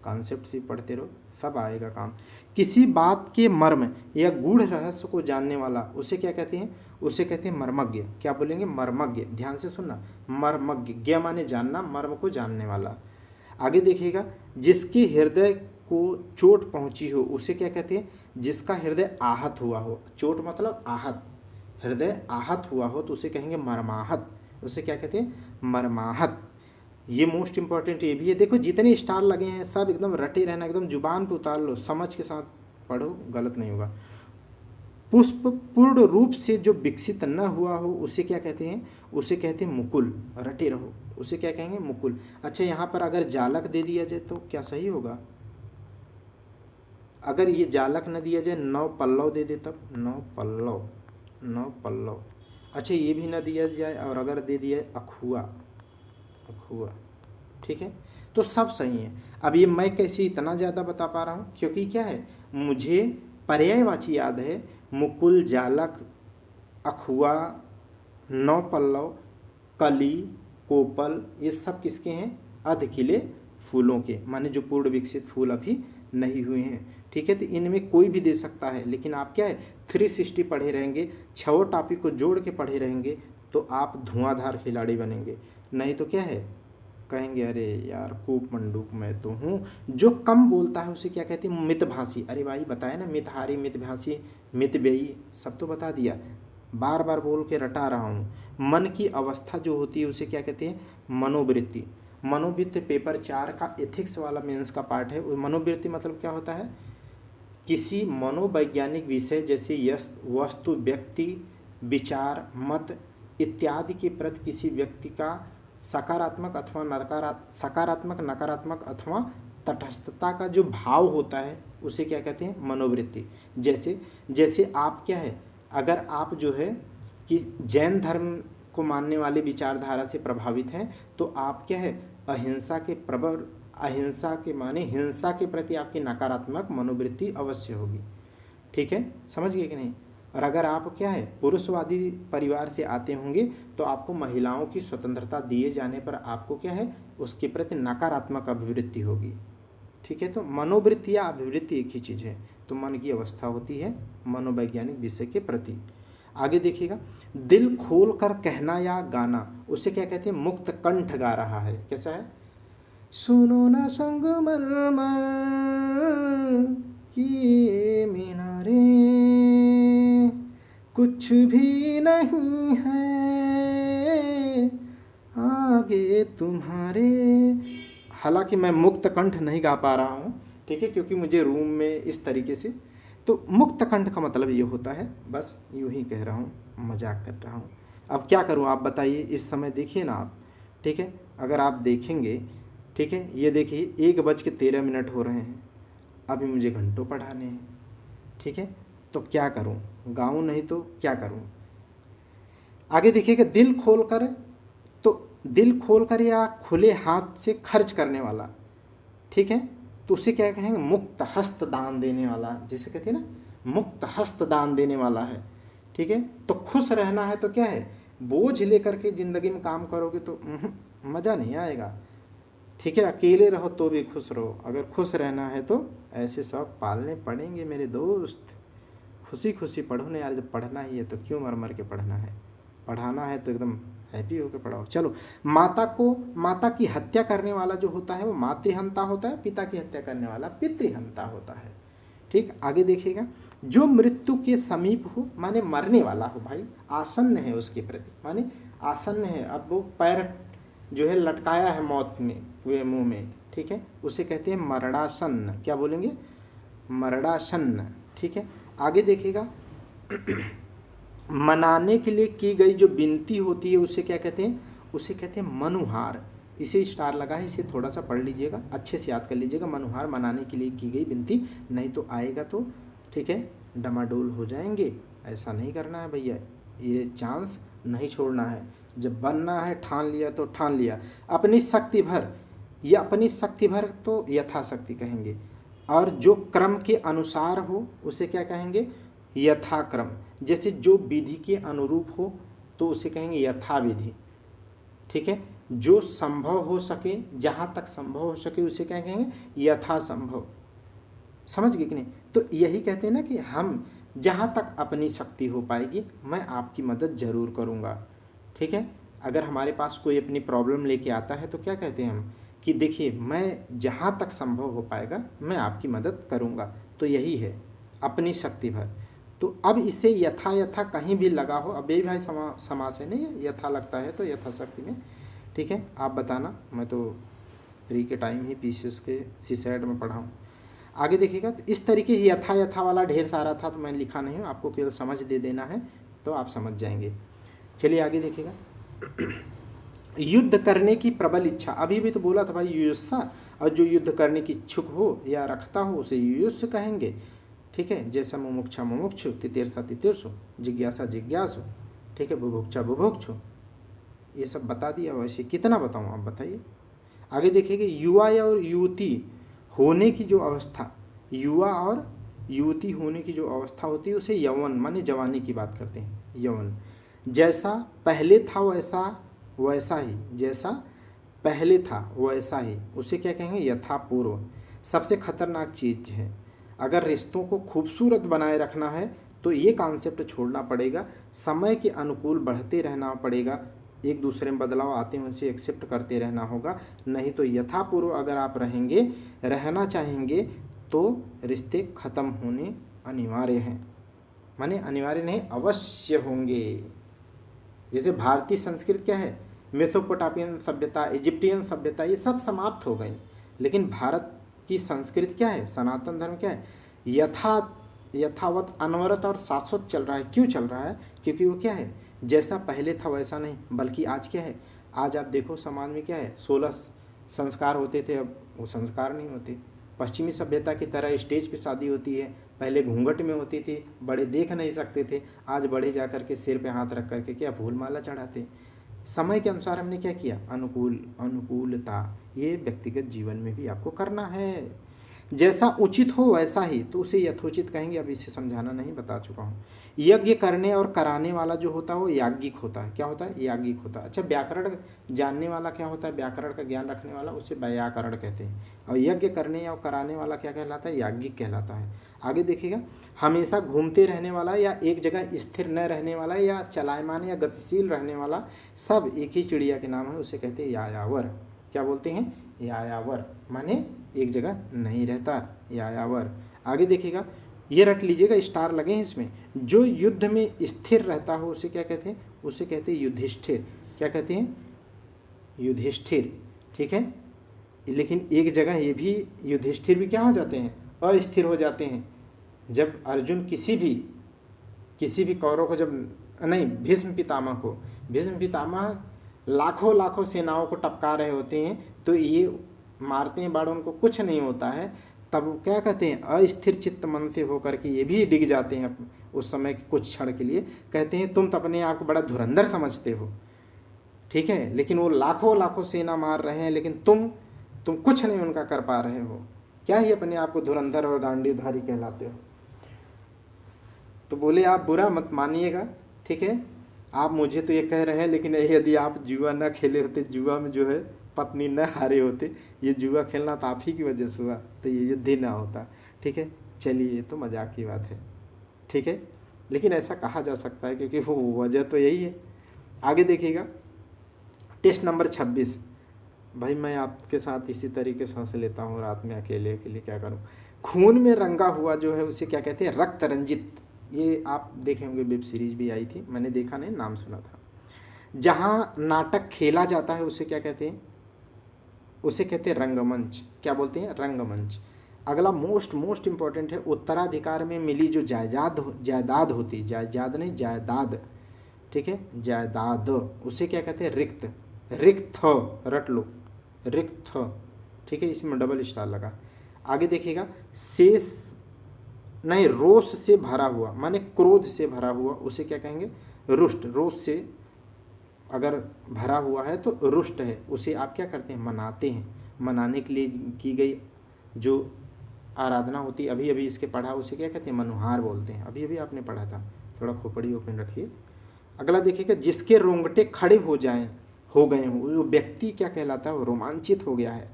कॉन्सेप्ट से पढ़ते रहो, सब आएगा काम। किसी बात के मर्म या गूढ़ रहस्य को जानने वाला उसे क्या कहते हैं, उसे कहते हैं मर्मज्ञ। क्या बोलेंगे, मर्मज्ञ, ध्यान से सुनना, मर्मज्ञ, ज्ञ माने जानना, मर्म को जानने वाला। आगे देखिएगा, जिसके हृदय को चोट पहुंची हो उसे क्या कहते हैं, जिसका हृदय आहत हुआ हो, चोट मतलब आहत, हृदय आहत हुआ हो तो उसे कहेंगे मर्माहत, उसे क्या कहते हैं, मर्माहत। ये मोस्ट इंपॉर्टेंट ये भी है। देखो जितने स्टार लगे हैं सब एकदम रटे रहना, एकदम जुबान पे उतार लो, समझ के साथ पढ़ो, गलत नहीं होगा। पुष्प पूर्ण रूप से जो विकसित न हुआ हो उसे क्या कहते हैं, उसे कहते हैं मुकुल, रटे रहो, उसे क्या कहेंगे, मुकुल। अच्छा, यहाँ पर अगर जालक दे दिया जाए तो क्या सही होगा, अगर ये जालक न दिया जाए, 9 पल्लव दे दे तब, 9 पल्लव, 9 पल्लव। अच्छा, ये भी न दिया जाए और अगर दे दिया अखुआ, अखुआ, ठीक है, तो सब सही है। अब ये मैं कैसे इतना ज़्यादा बता पा रहा हूँ, क्योंकि क्या है, मुझे पर्यायवाची याद है, मुकुल, जालक, अखुआ, 9 पल्लव, कली, कोपल, ये सब किसके हैं, अर्ध खिले फूलों के, माने जो पूर्ण विकसित फूल अभी नहीं हुए हैं, ठीक है। तो इनमें कोई भी दे सकता है, लेकिन आप क्या है 360 पढ़े रहेंगे, 6 टॉपिक को जोड़ के पढ़े रहेंगे तो आप धुआंधार खिलाड़ी बनेंगे। नहीं तो क्या है, कहेंगे अरे यार कूप मंडूक मैं तो हूँ। जो कम बोलता है उसे क्या कहते हैं, मितभाषी। अरे भाई बताया ना, मितहारी, मितभाषी, मितव्ययी, सब तो बता दिया, बार बार बोल के रटा रहा हूँ। मन की अवस्था जो होती है उसे क्या कहते हैं, मनोवृत्ति। मनोवृत्ति पेपर 4 का एथिक्स वाला मेंस का पार्ट है। मनोवृत्ति मतलब क्या होता है, किसी मनोवैज्ञानिक विषय जैसे वस्तु, व्यक्ति, विचार, मत इत्यादि के प्रति किसी व्यक्ति का सकारात्मक नकारात्मक अथवा तटस्थता का जो भाव होता है उसे क्या कहते हैं, मनोवृत्ति। जैसे जैसे आप क्या है, अगर आप जो है कि जैन धर्म को मानने वाले विचारधारा से प्रभावित हैं तो आप क्या है, अहिंसा के माने हिंसा के प्रति आपकी नकारात्मक मनोवृत्ति अवश्य होगी। ठीक है, समझ गए कि नहीं। और अगर आप क्या है, पुरुषवादी परिवार से आते होंगे तो आपको महिलाओं की स्वतंत्रता दिए जाने पर आपको क्या है, उसके प्रति नकारात्मक अभिवृत्ति होगी। ठीक है, तो मनोवृत्ति या अभिवृत्ति एक ही चीज़ है। तो मन की अवस्था होती है मनोवैज्ञानिक विषय के प्रति। आगे देखिएगा, दिल खोल कर कहना या गाना, उसे क्या कहते हैं, मुक्त कंठ गा रहा है। कैसा है, सुनो ना संगमरमर की मीनारे, कुछ भी नहीं है आगे तुम्हारे। हालांकि मैं मुक्त कंठ नहीं गा पा रहा हूँ, ठीक है, क्योंकि मुझे रूम में इस तरीके से, तो मुक्त कंठ का मतलब ये होता है, बस यूं ही कह रहा हूँ, मजाक कर रहा हूँ। अब क्या करूँ आप बताइए, इस समय देखिए ना आप, ठीक है, अगर आप देखेंगे, ठीक है, ये देखिए 1:13 हो रहे हैं, अभी मुझे घंटों पढ़ाने हैं। ठीक है, तो क्या करूँ, गाऊँ नहीं तो क्या करूँ। आगे देखिएगा, दिल खोलकर, तो दिल खोलकर या खुले हाथ से खर्च करने वाला, ठीक है, तो उसे क्या कहेंगे, मुक्त हस्त दान देने वाला, जैसे कहते हैं ना, मुक्त हस्त दान देने वाला है। ठीक है, तो खुश रहना है तो क्या है, बोझ लेकर के ज़िंदगी में काम करोगे तो मज़ा नहीं आएगा। ठीक है, अकेले रहो तो भी खुश रहो, अगर खुश रहना है तो ऐसे शौक पालने पड़ेंगे मेरे दोस्त। खुशी खुशी पढ़ो ना यार, जब पढ़ना ही है तो क्यों मर मर के पढ़ना है, पढ़ाना है तो एकदम हैप्पी होकर पढ़ाओ। चलो, माता की हत्या करने वाला जो होता है वो मातृहंता होता है, पिता की हत्या करने वाला पितृहंता होता है। ठीक, आगे देखिएगा, जो मृत्यु के समीप हो, माने मरने वाला हो भाई, आसन्न है उसके प्रति, माने आसन्न है, अब वो पैर जो है लटकाया है मौत में, वे मुंह में, ठीक है, उसे कहते हैं मरणासन्न। क्या बोलेंगे, मरणासन्न। ठीक है, आगे देखिएगा, मनाने के लिए की गई जो विनती होती है उसे क्या कहते हैं, उसे कहते हैं मनुहार। इसे स्टार लगा है, इसे थोड़ा सा पढ़ लीजिएगा, अच्छे से याद कर लीजिएगा। मनुहार, मनाने के लिए की गई विनती, नहीं तो आएगा तो ठीक है डमाडोल हो जाएंगे। ऐसा नहीं करना है भैया, ये चांस नहीं छोड़ना है। जब बनना है ठान लिया तो ठान लिया, अपनी शक्ति भर, या अपनी शक्ति भर तो यथाशक्ति कहेंगे, और जो क्रम के अनुसार हो उसे क्या कहेंगे, यथाक्रम। जैसे जो विधि के अनुरूप हो तो उसे कहेंगे यथाविधि। ठीक है, जो संभव हो सके, जहाँ तक संभव हो सके उसे क्या कहेंगे, यथासंभव। समझ गए कि नहीं। तो यही कहते हैं ना कि हम जहाँ तक अपनी शक्ति हो पाएगी मैं आपकी मदद ज़रूर करूँगा। ठीक है, अगर हमारे पास कोई अपनी प्रॉब्लम लेके आता है तो क्या कहते हैं हम कि देखिए मैं जहाँ तक संभव हो पाएगा मैं आपकी मदद करूँगा। तो यही है अपनी शक्ति भर। तो अब इसे यथा कहीं भी लगा हो, अब ये भाई समास है नहीं, यथा लगता है तो यथाशक्ति में। ठीक है, आप बताना, मैं तो फ्री के टाइम ही पीसीएस के सीसैट में पढ़ा हूँ। आगे देखिएगा, तो इस तरीके से यथा वाला ढेर सारा था तो मैं लिखा नहीं हूँ, आपको केवल समझ दे देना है तो आप समझ जाएंगे। चलिए आगे देखिएगा, युद्ध करने की प्रबल इच्छा, अभी भी तो बोला था भाई युयुत्सा, और जो युद्ध करने की इच्छुक हो या रखता हो उसे युयुत्स कहेंगे। ठीक है, जैसा मुमुक्षा मुमुक्षु, तितीर्षा तितीर्षु, जिज्ञासा जिज्ञासु, ठीक है, बुभुक्षा बुभुक्षु, ये सब बता दिया। वैसे कितना बताऊँ आप बताइए। आगे देखिएगा, युवा और युवती होने की जो अवस्था, युवा और युवती होने की जो अवस्था होती है उसे यौवन माने जवानी की बात करते हैं, यौवन। जैसा पहले था वैसा ही, जैसा पहले था वैसा ही, उसे क्या कहेंगे, यथापूर्व। सबसे खतरनाक चीज़ है, अगर रिश्तों को खूबसूरत बनाए रखना है तो ये कॉन्सेप्ट छोड़ना पड़ेगा, समय के अनुकूल बढ़ते रहना पड़ेगा, एक दूसरे में बदलाव आते हैं उनसे एक्सेप्ट करते रहना होगा। नहीं तो यथापूर्व अगर आप रहना चाहेंगे तो रिश्ते ख़त्म होने अनिवार्य हैं, माने अनिवार्य नहीं अवश्य होंगे। जैसे भारतीय संस्कृति क्या है, मेसोपोटामियन सभ्यता, इजिप्टियन सभ्यता, ये सब समाप्त हो गई, लेकिन भारत की संस्कृति क्या है, सनातन धर्म क्या है, यथावत अनवरत और शाश्वत चल रहा है। क्यों चल रहा है, क्योंकि वो क्या है, जैसा पहले था वैसा नहीं, बल्कि आज क्या है, आज आप देखो समाज में क्या है, 16 संस्कार होते थे, अब वो संस्कार नहीं होते। पश्चिमी सभ्यता की तरह स्टेज पे शादी होती है, पहले घूंघट में होती थी, बड़े देख नहीं सकते थे, आज बड़े जा कर के सिर पे हाथ रख करके क्या फूल माला चढ़ाते। समय के अनुसार हमने क्या किया, अनुकूलता, ये व्यक्तिगत जीवन में भी आपको करना है। जैसा उचित हो वैसा ही, तो उसे यथोचित कहेंगे, अब इसे समझाना नहीं, बता चुका हूँ। यज्ञ करने और कराने वाला जो होता है वो याज्ञिक होता है। क्या होता है, याज्ञिक होता है। अच्छा, व्याकरण जानने वाला क्या होता है, व्याकरण का ज्ञान रखने वाला, उसे व्याकरण कहते हैं। और यज्ञ करने या कराने वाला क्या कहलाता है, याज्ञिक कहलाता है। आगे देखिएगा, हमेशा घूमते रहने वाला या एक जगह स्थिर न रहने वाला या चलायमान या गतिशील रहने वाला, सब एक ही चिड़िया के नाम है, उसे कहते हैं यायावर। क्या बोलते हैं, यायावर, माने एक जगह नहीं रहता, यायावर। आगे देखिएगा, ये रट लीजिएगा, स्टार लगे हैं इसमें। जो युद्ध में स्थिर रहता हो उसे क्या कहते हैं, उसे कहते हैं युधिष्ठिर। क्या कहते हैं, युधिष्ठिर। ठीक है, लेकिन एक जगह ये भी युधिष्ठिर भी क्या हो जाते हैं, अस्थिर हो जाते हैं। जब अर्जुन किसी भी कौरव को, जब नहीं, भीष्म पितामह लाखों लाखों सेनाओं को टपका रहे होते हैं, तो ये मारते हैं बाण, उनको कुछ नहीं होता है, तब क्या कहते हैं, अस्थिर चित्त मन से होकर के ये भी डिग जाते हैं उस समय कुछ क्षण के लिए। कहते हैं तुम तो अपने आप को बड़ा धुरंधर समझते हो, ठीक है, लेकिन वो लाखों लाखों सेना मार रहे हैं, लेकिन तुम कुछ नहीं उनका कर पा रहे हो, क्या ही अपने आप को धुरंधर और गांडीवधारी कहलाते हो। तो बोले आप बुरा मत मानिएगा, ठीक है, आप मुझे तो ये कह रहे हैं, लेकिन यदि आप जुआ न खेले होते, जुआ में जो है पत्नी न हारे होते, ये जुआ खेलना तो आप ही की वजह से हुआ, तो ये युद्ध ही ना होता। ठीक है, चलिए, ये तो मजाक की बात है, ठीक है, लेकिन ऐसा कहा जा सकता है क्योंकि वो वजह तो यही है। आगे देखिएगा, टेस्ट नंबर 26। भाई मैं आपके साथ इसी तरीके से हंस लेता हूँ रात में अकेले क्या करूँ। खून में रंगा हुआ जो है उसे क्या कहते हैं, रक्त रंजित। ये आप देखे होंगे, वेब सीरीज भी आई थी, मैंने देखा नहीं, नाम सुना था। जहाँ नाटक खेला जाता है उसे क्या कहते हैं, उसे कहते हैं रंगमंच। क्या बोलते हैं, रंगमंच। अगला मोस्ट इंपॉर्टेंट है, उत्तराधिकार में मिली जो जायदाद होती, जायदाद नहीं, जायदाद, ठीक है, जायदाद, उसे क्या कहते हैं, रिक्त, रट लो, रिक्त, ठीक है, इसमें डबल स्टार लगा। आगे देखिएगा, शेष नहीं, रोष से भरा हुआ, माने क्रोध से भरा हुआ, उसे क्या कहेंगे, रुष्ट। रोष से अगर भरा हुआ है तो रुष्ट है, उसे आप क्या करते हैं, मनाते हैं। मनाने के लिए की गई जो आराधना होती, अभी अभी इसके पढ़ा, उसे क्या कहते हैं, मनुहार बोलते हैं। अभी अभी आपने पढ़ा था, थोड़ा खोपड़ी ओपन रखिए। अगला देखिएगा, जिसके रोंगटे खड़े हो गए हों, वो व्यक्ति क्या कहलाता है, वो रोमांचित हो गया है।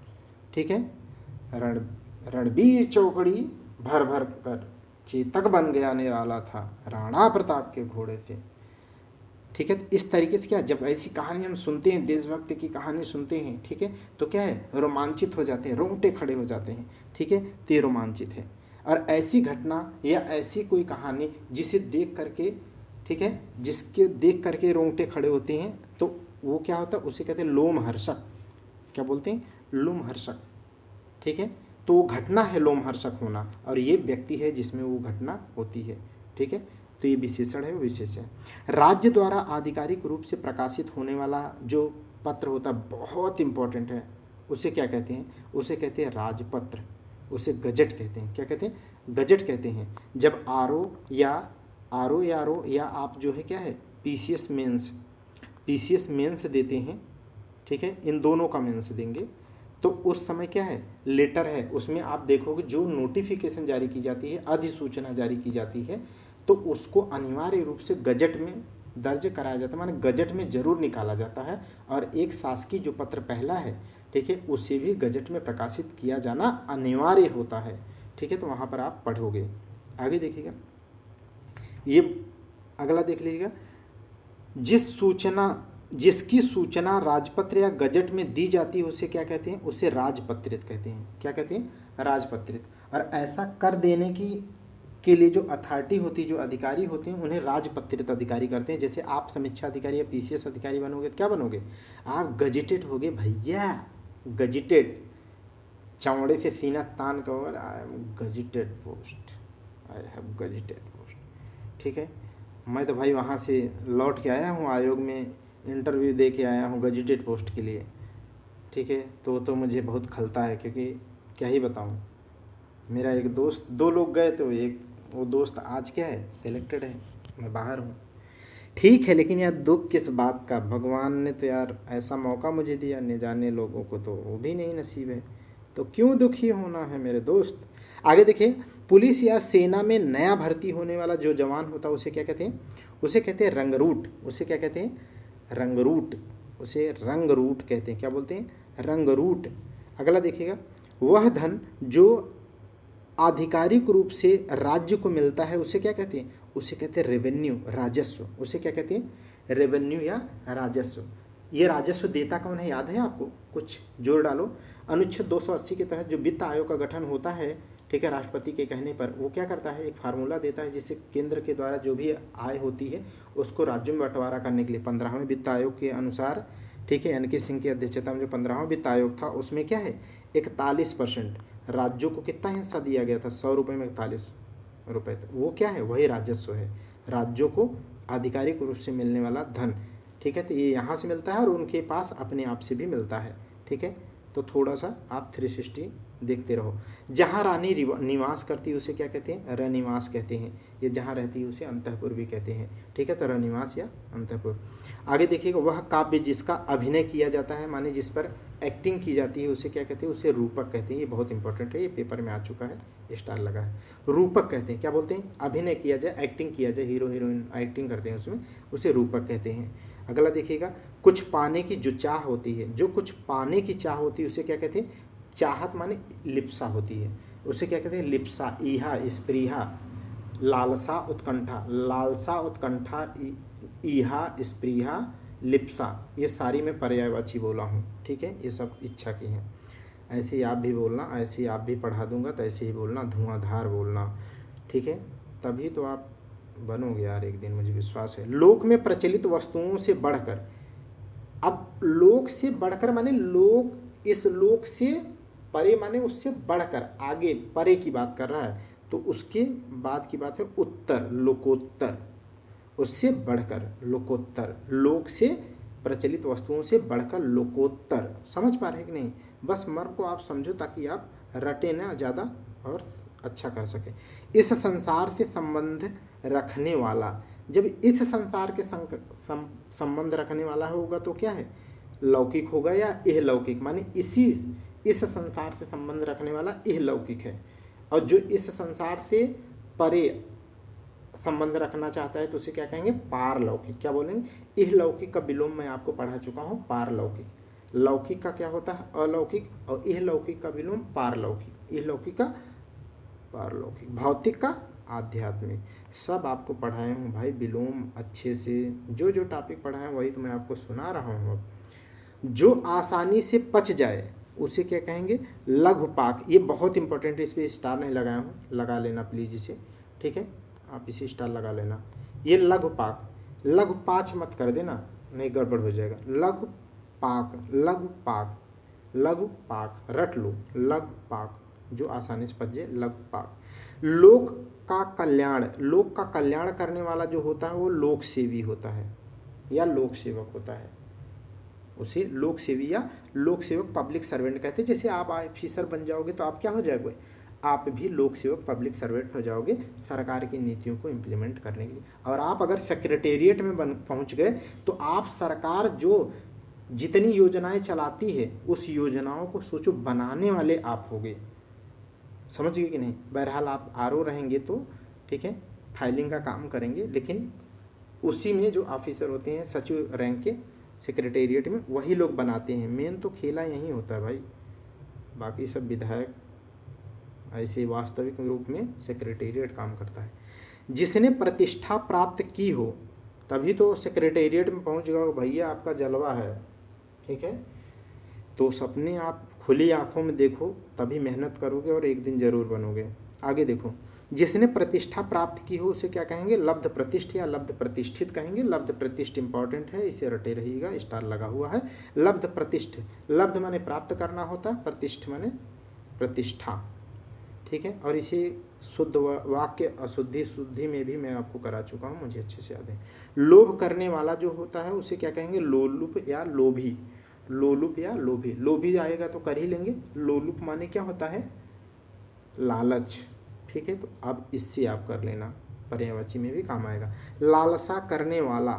ठीक है, रणबीर चौकड़ी भर भर कर चेतक बन गया, निराला था राणा प्रताप के घोड़े से। ठीक है, इस तरीके से क्या, जब ऐसी कहानी हम सुनते हैं, देशभक्ति की कहानी सुनते हैं, ठीक है, तो क्या है, रोमांचित हो जाते हैं, रोंगटे खड़े हो जाते हैं। ठीक है, तो ये रोमांचित है। और ऐसी घटना या ऐसी कोई कहानी जिसे देख करके, ठीक है, जिसके देख करके रोंगटे खड़े होते हैं, तो वो क्या होता है, उसे कहते हैं लोमहर्षक। क्या बोलते हैं, लोमहर्षक। ठीक है, तो वो घटना है लोमहर्षक होना, और ये व्यक्ति है जिसमें वो घटना होती है। ठीक है, तो ये विशेषण है, वो विशेष है। राज्य द्वारा आधिकारिक रूप से प्रकाशित होने वाला जो पत्र होता है, बहुत इंपॉर्टेंट है, उसे क्या कहते हैं, उसे कहते हैं राजपत्र, उसे गजट कहते हैं। क्या कहते हैं, गजट कहते हैं। जब आरओ या आप जो है क्या है, पीसीएस मेंस देते हैं, ठीक है, इन दोनों का मेंस देंगे, तो उस समय क्या है, लेटर है, उसमें आप देखोगे जो नोटिफिकेशन जारी की जाती है, अधिसूचना जारी की जाती है, तो उसको अनिवार्य रूप से गजट में दर्ज कराया जाता है, माने गजट में जरूर निकाला जाता है। और एक शासकीय जो पत्र पहला है, ठीक है, उसे भी गजट में प्रकाशित किया जाना अनिवार्य होता है। ठीक है, तो वहाँ पर आप पढ़ोगे। आगे देखिएगा, ये अगला देख लीजिएगा, जिसकी सूचना राजपत्र या गजट में दी जाती है उसे क्या कहते हैं, उसे राजपत्रित कहते हैं। क्या कहते हैं, राजपत्रित। और ऐसा कर देने के लिए जो अथॉरिटी होती है, जो अधिकारी होते हैं, उन्हें राजपत्रित अधिकारी करते हैं। जैसे आप समीक्षा अधिकारी या पीसीएस अधिकारी बनोगे तो क्या बनोगे, आप गजिटेड होगे भैया, गजिटेड, चौड़े से सीना तान कर, I am gazetted post, I have gazetted post. ठीक है, मैं तो भाई वहाँ से लौट के आया हूँ, आयोग में इंटरव्यू दे के आया हूँ गजेटेड पोस्ट के लिए, ठीक है। तो मुझे बहुत खलता है, क्योंकि क्या ही बताऊँ, मेरा एक दोस्त, 2 लोग गए तो एक वो दोस्त आज क्या है, सेलेक्टेड है, मैं बाहर हूँ। ठीक है, लेकिन यार दुख किस बात का, भगवान ने तो यार ऐसा मौका मुझे दिया, न जाने लोगों को तो वो भी नहीं नसीब है, तो क्यों दुखी होना है मेरे दोस्त। आगे देखिए, पुलिस या सेना में नया भर्ती होने वाला जो जवान होता है उसे क्या कहते हैं, उसे कहते हैं रंगरूट। उसे क्या कहते हैं, रंगरूट। उसे रंगरूट कहते हैं, क्या बोलते हैं, रंगरूट। अगला देखिएगा, वह धन जो आधिकारिक रूप से राज्य को मिलता है उसे क्या कहते हैं, उसे कहते हैं रेवेन्यू, राजस्व। उसे क्या कहते हैं, रेवेन्यू या राजस्व। ये राजस्व देता कौन है, याद है आपको, कुछ जोर डालो। अनुच्छेद 280 के तहत जो वित्त आयोग का गठन होता है, ठीक है, राष्ट्रपति के कहने पर, वो क्या करता है, एक फार्मूला देता है जिससे केंद्र के द्वारा जो भी आय होती है उसको राज्यों में बंटवारा करने के लिए 15वें वित्त आयोग के अनुसार, ठीक है, एन.के. सिंह की अध्यक्षता में जो 15वां वित्त आयोग था उसमें क्या है, 41% राज्यों को कितना हिस्सा दिया गया था, 100 रुपये में 41 रुपये, वो क्या है, वही राजस्व है, राज्यों को आधिकारिक रूप से मिलने वाला धन, ठीक है। तो ये यहाँ से मिलता है और उनके पास अपने आप से भी मिलता है, ठीक है। तो थोड़ा सा आप 360 देखते रहो। जहाँ रानी निवास करती है उसे क्या कहते हैं, रनिवास कहते हैं। ये जहाँ रहती है उसे अंतःपुर भी कहते हैं, ठीक है। तो रनिवास या अंतःपुर। आगे देखिएगा, वह काव्य जिसका अभिनय किया जाता है, माने जिस पर एक्टिंग की जाती है उसे क्या कहते हैं, उसे रूपक कहते हैं। ये बहुत इंपॉर्टेंट है, ये पेपर में आ चुका है, स्टार लगा है। रूपक कहते हैं, क्या बोलते हैं, अभिनय किया जाए, एक्टिंग किया जाए, हीरो हीरोइन एक्टिंग करते हैं उसमें, उसे रूपक कहते हैं। अगला देखिएगा, कुछ पाने की जो चाह होती है, जो कुछ पाने की चाह होती है उसे क्या कहते हैं, चाहत माने लिप्सा होती है, उसे क्या कहते हैं, लिप्सा। ईहा, स्पृहा, लालसा, उत्कंठा, लालसा, उत्कंठा, ईहा, स्पृहा, लिप्सा, ये सारी मैं पर्यायवाची बोला हूँ, ठीक है। ये सब इच्छा की हैं। ऐसे ही आप भी बोलना, ऐसे ही आप भी पढ़ा दूंगा तो ऐसे ही बोलना, धुआंधार बोलना, ठीक है, तभी तो आप बनोगे यार एक दिन, मुझे विश्वास है। लोक में प्रचलित वस्तुओं से बढ़कर, अब लोक से बढ़कर माने लोक, इस लोक से परे माने उससे बढ़कर, आगे परे की बात कर रहा है, तो उसके बाद की बात है उत्तर, लोकोत्तर, उससे बढ़कर लोकोत्तर, लोक से प्रचलित वस्तुओं से बढ़कर लोकोत्तर। समझ पा रहे हैं कि नहीं, बस मर्म को आप समझो ताकि आप रटे ना ज़्यादा और अच्छा कर सके। इस संसार से संबंध रखने वाला, जब इस संसार के संबंध रखने वाला होगा तो क्या है, लौकिक होगा या इहलौकिक, माने इस संसार से संबंध रखने वाला इहलौकिक है। और जो इस संसार से परे संबंध रखना चाहता है तो उसे क्या कहेंगे, पारलौकिक। क्या बोलेंगे, इहलौकिक का विलोम मैं आपको पढ़ा चुका हूँ, पारलौकिक। लौकिक का क्या होता है, अलौकिक, और इहलौकिक का विलोम पारलौकिक। इहलौकिक का पारलौकिक, भौतिक का आध्यात्मिक, सब आपको पढ़ाए हूँ भाई विलोम अच्छे से। जो जो टॉपिक पढ़ाए हैं वही तो मैं आपको सुना रहा हूँ। अब जो आसानी से पच जाए उसे क्या कहेंगे, लघुपाक। ये बहुत इंपॉर्टेंट है, इस पर स्टार नहीं लगाया हूँ, लगा लेना प्लीज़ इसे, ठीक है, आप इसे स्टार लगा लेना। ये लघुपाक, लघुपाच मत कर देना, नहीं गड़बड़ हो जाएगा। लघुपाक, लघुपाक, लघुपाक, रट लो, लघुपाक, जो आसानी से पच जाए, लघुपाक। लोक का कल्याण, लोक का कल्याण करने वाला जो होता है वो लोक सेवी होता है या लोक सेवक होता है, उसे लोक सेवी या लोक सेवक, पब्लिक सर्वेंट कहते हैं। जैसे आप ऑफिसर बन जाओगे तो आप क्या हो जाओगे, आप भी लोक सेवक, पब्लिक सर्वेंट हो जाओगे सरकार की नीतियों को इम्प्लीमेंट करने के लिए। और आप अगर सेक्रेटेरिएट में पहुंच गए तो आप सरकार जो जितनी योजनाएं चलाती है उस योजनाओं को सोचो बनाने वाले आप होगे। समझ गए कि नहीं। बहरहाल आप आरओ रहेंगे तो ठीक है, फाइलिंग का काम करेंगे, लेकिन उसी में जो ऑफिसर होते हैं सचिव रैंक के सेक्रेटेरिएट में, वही लोग बनाते हैं। मेन तो खेला यहीं होता है भाई, बाकी सब विधायक ऐसे वास्तविक रूप में सेक्रेटेरिएट काम करता है। जिसने प्रतिष्ठा प्राप्त की हो तभी तो सेक्रेटेरिएट में पहुंच गया, भैया आपका जलवा है, ठीक है। तो सपने आप खुली आंखों में देखो, तभी मेहनत करोगे और एक दिन जरूर बनोगे। आगे देखो, जिसने प्रतिष्ठा प्राप्त की हो उसे क्या कहेंगे, लब्ध प्रतिष्ठ या लब्ध प्रतिष्ठित कहेंगे। लब्ध प्रतिष्ठ इंपॉर्टेंट है, इसे रटे रहिएगा, स्टार लगा हुआ है। लब्ध प्रतिष्ठ, लब्ध माने प्राप्त करना होता है, प्रतिष्ठ माने प्रतिष्ठा, ठीक है। और इसे शुद्ध वाक्य अशुद्धि शुद्धि में भी मैं आपको करा चुका हूँ, मुझे अच्छे से याद है। लोभ करने वाला जो होता है उसे क्या कहेंगे, लोलुप या लोभी। लोलुप या लोभी, लोभी आएगा तो कर ही लेंगे। लोलुप माने क्या होता है, लालच, ठीक है। तो अब इससे आप कर लेना, पर्यायवाची में भी काम आएगा। लालसा करने वाला,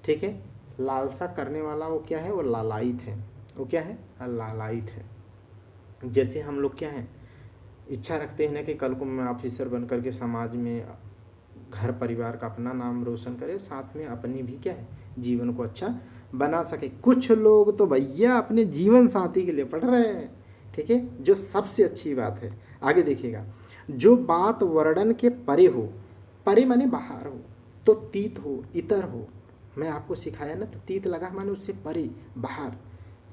ठीक है। लालसा करने वाला वो क्या है, वो लालायित है। वो क्या है, लालायित है। जैसे हम लोग क्या है, इच्छा रखते हैं ना कि कल को मैं ऑफिसर बन करके समाज में घर परिवार का अपना नाम रोशन करे, साथ में अपनी भी क्या है, जीवन को अच्छा बना सके। कुछ लोग तो भैया अपने जीवन साथी के लिए पढ़ रहे हैं, ठीक है, जो सबसे अच्छी बात है। आगे देखिएगा, जो बात वर्णन के परे हो, परे माने बाहर हो, तो तीत हो, इतर हो। मैं आपको सिखाया ना, तो तीत लगा माने उससे परे, बाहर,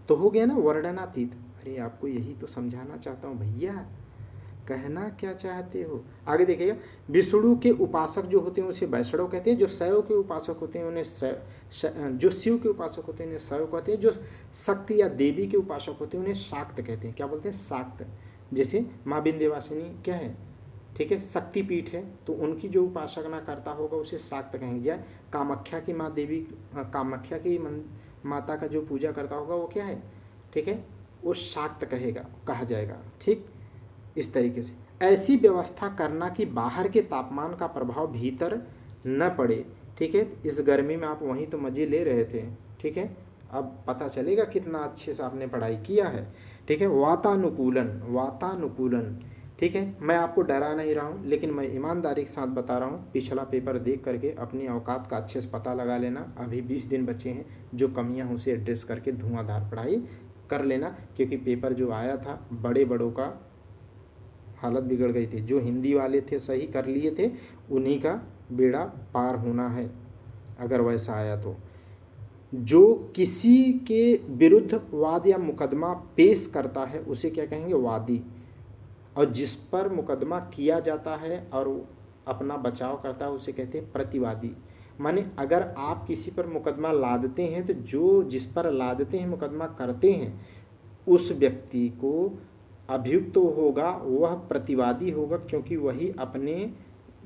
तो हो गया ना वर्णनातीत। अरे आपको यही तो समझाना चाहता हूँ भैया, कहना क्या चाहते हो। आगे देखिएगा, विष्णु के उपासक जो होते हैं उसे वैष्णव कहते हैं, जो शैव के उपासक होते हैं उन्हें जो शिव के उपासक होते हैं उन्हें शैव कहते हैं, जो शक्ति या देवी के उपासक होते हैं उन्हें शाक्त कहते हैं। क्या बोलते हैं, शाक्त। जैसे माँ विंध्यवासिनी क्या है, ठीक है, शक्तिपीठ है, तो उनकी जो उपासना करता होगा उसे शाक्त कहेंगे। या कामाख्या की माँ देवी, कामाख्या की माता का जो पूजा करता होगा वो क्या है, ठीक है, वो शाक्त कहा जाएगा, ठीक। इस तरीके से ऐसी व्यवस्था करना कि बाहर के तापमान का प्रभाव भीतर न पड़े, ठीक है। इस गर्मी में आप वहीं तो मज़े ले रहे थे, ठीक है, अब पता चलेगा कितना अच्छे से आपने पढ़ाई किया है, ठीक है। वातानुकूलन, ठीक है। मैं आपको डरा नहीं रहा हूँ, लेकिन मैं ईमानदारी के साथ बता रहा हूँ, पिछला पेपर देख करके अपनी औकात का अच्छे से पता लगा लेना। अभी 20 दिन बचे हैं, जो कमियाँ हैं उसे एड्रेस करके धुआंधार पढ़ाई कर लेना, क्योंकि पेपर जो आया था बड़ों का हालत बिगड़ गई थी। जो हिंदी वाले थे सही कर लिए थे, उन्हीं का बेड़ा पार होना है अगर वैसा आया तो। जो किसी के विरुद्ध वाद या मुकदमा पेश करता है उसे क्या कहेंगे, वादी। और जिस पर मुकदमा किया जाता है और अपना बचाव करता है उसे कहते हैं प्रतिवादी। माने अगर आप किसी पर मुकदमा लादते हैं तो जो जिस पर लादते हैं, मुकदमा करते हैं, उस व्यक्ति को अभियुक्त तो होगा, वह प्रतिवादी होगा, क्योंकि वही अपने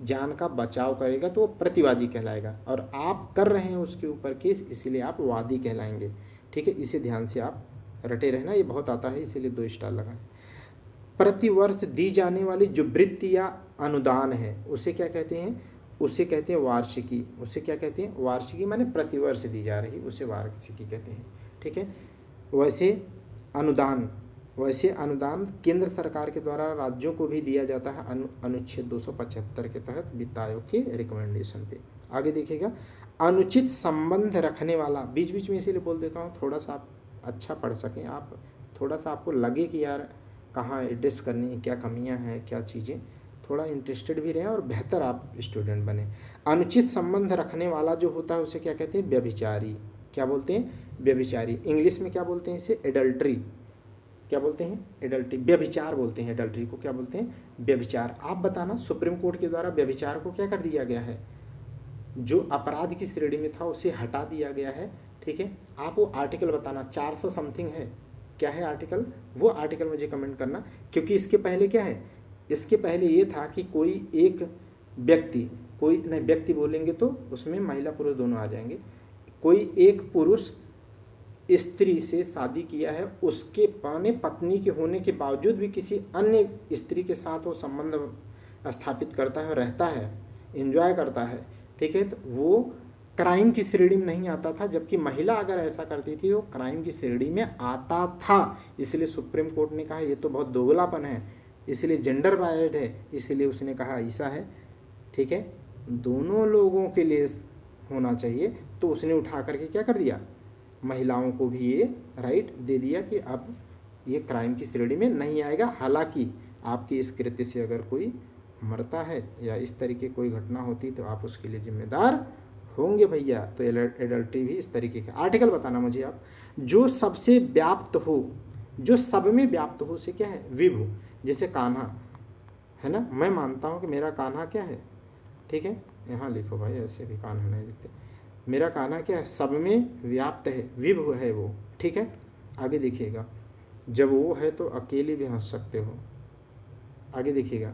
जान का बचाव करेगा, तो वो प्रतिवादी कहलाएगा। और आप कर रहे हैं उसके ऊपर केस, इसीलिए आप वादी कहलाएंगे, ठीक है। इसे ध्यान से आप रटे रहना, ये बहुत आता है, इसीलिए 2 स्टार लगाएं। प्रतिवर्ष दी जाने वाली जो वृत्ति या अनुदान है उसे क्या कहते हैं, उसे कहते हैं वार्षिकी। उसे क्या कहते हैं, वार्षिकी, माने प्रतिवर्ष दी जा रही, उसे वार्षिकी कहते हैं, ठीक है। वैसे अनुदान केंद्र सरकार के द्वारा राज्यों को भी दिया जाता है अनुच्छेद 275 के तहत वित्त आयोग के रिकमेंडेशन पे। आगे देखिएगा, अनुचित संबंध रखने वाला, बीच बीच में इसीलिए बोल देता हूँ थोड़ा सा आप अच्छा पढ़ सकें, आप थोड़ा सा आपको लगे कि यार कहाँ एड्रेस करनी है, क्या कमियाँ हैं, क्या चीज़ें, थोड़ा इंटरेस्टेड भी रहें और बेहतर आप स्टूडेंट बने। अनुचित संबंध रखने वाला जो होता है उसे क्या कहते हैं, व्यभिचारी। क्या बोलते हैं, व्यभिचारी। इंग्लिश में क्या बोलते हैं इसे, एडल्ट्री। क्या बोलते हैं, एडल्ट्री, व्यभिचार बोलते हैं एडल्ट्री को, क्या बोलते हैं, व्यभिचार। आप बताना, सुप्रीम कोर्ट के द्वारा व्यभिचार को क्या कर दिया गया है, जो अपराध की श्रेणी में था उसे हटा दिया गया है, ठीक है। आप वो आर्टिकल बताना, 400 समथिंग है, क्या है आर्टिकल, वो आर्टिकल मुझे कमेंट करना। क्योंकि इसके पहले क्या है, इसके पहले ये था कि कोई एक व्यक्ति, कोई नहीं, व्यक्ति बोलेंगे तो उसमें महिला पुरुष दोनों आ जाएंगे, कोई एक पुरुष स्त्री से शादी किया है, उसके पाने पत्नी के होने के बावजूद भी किसी अन्य स्त्री के साथ वो संबंध स्थापित करता है, रहता है, एंजॉय करता है, ठीक है, तो वो क्राइम की श्रेणी में नहीं आता था। जबकि महिला अगर ऐसा करती थी वो क्राइम की श्रेणी में आता था। इसलिए सुप्रीम कोर्ट ने कहा ये तो बहुत दोगलापन है, इसलिए जेंडर बायस्ड है, इसलिए उसने कहा ऐसा है, ठीक है, दोनों लोगों के लिए होना चाहिए। तो उसने उठा करके क्या कर दिया, महिलाओं को भी ये राइट दे दिया कि अब ये क्राइम की श्रेणी में नहीं आएगा। हालांकि आपकी इस कृत्य से अगर कोई मरता है या इस तरीके कोई घटना होती तो आप उसके लिए जिम्मेदार होंगे भैया। तो एडल्ट्री भी इस तरीके का। आर्टिकल बताना मुझे आप, जो सबसे व्याप्त हो, जो सब में व्याप्त हो से क्या है, विभु। जैसे कान्हा है ना, मैं मानता हूँ कि मेरा कान्हा क्या है, ठीक है, यहाँ लिखो भाई, ऐसे भी कान्हा नहीं लिखते, मेरा कान्हा क्या है, सब में व्याप्त है, विभु है वो, ठीक है। आगे देखिएगा, जब वो है तो अकेले भी हंस सकते हो, आगे देखिएगा,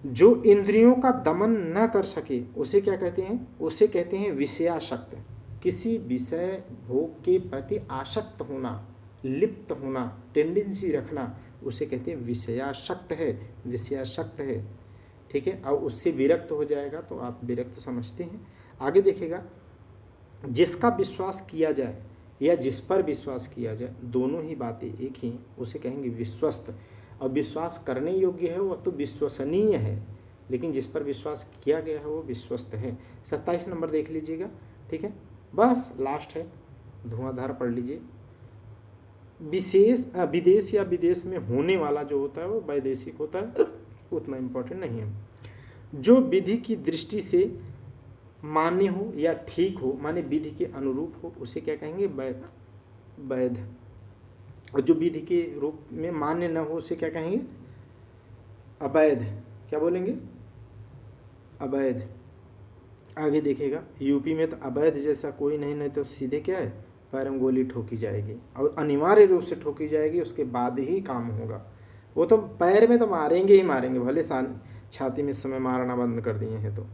जो इंद्रियों का दमन न कर सके उसे क्या कहते हैं? उसे कहते हैं विषयासक्त। किसी विषय भोग के प्रति आसक्त होना, लिप्त होना, टेंडेंसी रखना, उसे कहते हैं विषयासक्त है, विषयासक्त है। ठीक है, अब उससे विरक्त हो जाएगा तो आप विरक्त समझते हैं। आगे देखिएगा, जिसका विश्वास किया जाए या जिस पर विश्वास किया जाए, दोनों ही बातें एक ही, उसे कहेंगे विश्वस्त। और विश्वास करने योग्य है वो तो विश्वसनीय है, लेकिन जिस पर विश्वास किया गया है वो विश्वस्त है। 27 नंबर देख लीजिएगा। ठीक है, बस लास्ट है, धुआंधार पढ़ लीजिए। विदेश या विदेश में होने वाला जो होता है वो वैदेशिक होता है, उतना इम्पोर्टेंट नहीं है। जो विधि की दृष्टि से मान्य हो या ठीक हो, माने विधि के अनुरूप हो, उसे क्या कहेंगे? वैध। और जो विधि के रूप में मान्य न हो उसे क्या कहेंगे? अवैध। क्या बोलेंगे? अवैध। आगे देखिएगा, यूपी में तो अवैध जैसा कोई नहीं तो सीधे क्या है? पैर में गोली ठोकी जाएगी, और अनिवार्य रूप से ठोकी जाएगी, उसके बाद ही काम होगा। वो तो पैर में तो मारेंगे ही मारेंगे, भले छाती में समय मारना बंद कर दिए हैं तो।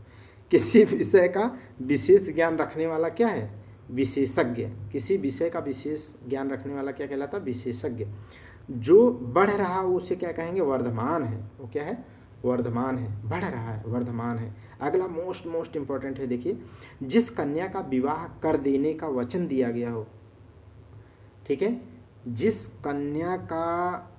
किसी विषय का विशेष ज्ञान रखने वाला क्या है? विशेषज्ञ। किसी विषय का विशेष ज्ञान रखने वाला क्या कहलाता? विशेषज्ञ। जो बढ़ रहा है उसे क्या कहेंगे? वर्धमान है। वो क्या है? वर्धमान है, बढ़ रहा है, वर्धमान है। अगला मोस्ट इंपॉर्टेंट है, देखिए, जिस कन्या का विवाह कर देने का वचन दिया गया हो। ठीक है, जिस कन्या का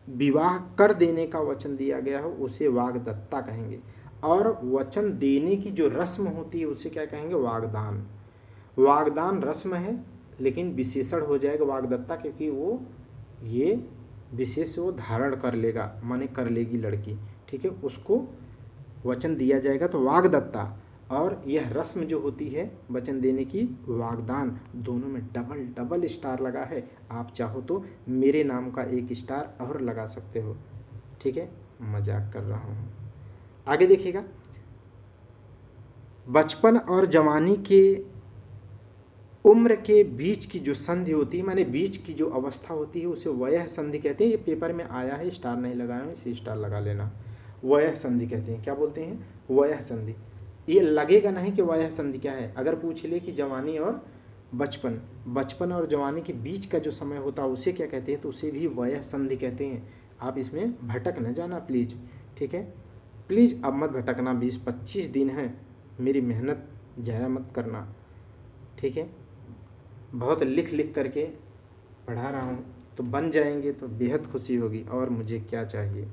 विवाह कर देने का वचन दिया गया हो उसे वाग्दत्ता कहेंगे। और वचन देने की जो रस्म होती है उसे क्या कहेंगे? वागदान। वागदान रस्म है, लेकिन विशेषण हो जाएगा वाग्दत्ता, क्योंकि वो ये विशेष वो धारण कर लेगा, माने कर लेगी लड़की। ठीक है, उसको वचन दिया जाएगा तो वाग्दत्ता, और यह रस्म जो होती है वचन देने की, वागदान। दोनों में डबल डबल स्टार लगा है। आप चाहो तो मेरे नाम का एक स्टार और लगा सकते हो। ठीक है, मजाक कर रहा हूँ। आगे देखिएगा, बचपन और जवानी के उम्र के बीच की जो संधि होती है, माने बीच की जो अवस्था होती है, उसे वयः संधि कहते हैं। ये पेपर में आया है, स्टार नहीं लगाए हैं, इसे स्टार लगा लेना। वयः संधि कहते हैं। क्या बोलते हैं? वयः संधि। ये लगेगा नहीं कि वयः संधि क्या है। अगर पूछ ले कि जवानी और बचपन और जवानी के बीच का जो समय होता है उसे क्या कहते हैं, तो उसे भी वयः संधि कहते हैं। आप इसमें भटक न जाना प्लीज़। ठीक है, प्लीज़ अब मत भटकना। 20-25 दिन है, मेरी मेहनत ज़ाया मत करना। ठीक है, बहुत लिख करके पढ़ा रहा हूँ, तो बन जाएंगे तो बेहद खुशी होगी, और मुझे क्या चाहिए।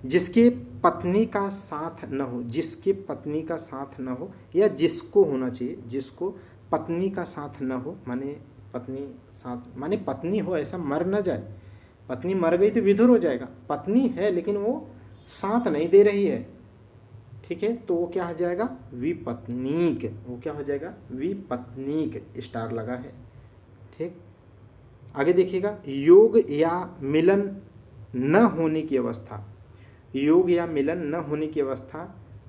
जिसके पत्नी का साथ न हो, जिसके पत्नी का साथ न हो, या जिसको होना चाहिए, जिसको पत्नी का साथ न हो, माने पत्नी साथ, माने पत्नी हो, ऐसा मर न जाए। पत्नी मर गई तो विधुर हो जाएगा। पत्नी है लेकिन वो साथ नहीं दे रही है। ठीक है, तो वो क्या हो जाएगा? विपत्नीक। वो क्या हो जाएगा? विपत्नीक, स्टार लगा है। ठीक, आगे देखिएगा, योग या मिलन न होने की अवस्था। योग या मिलन न होने की अवस्था,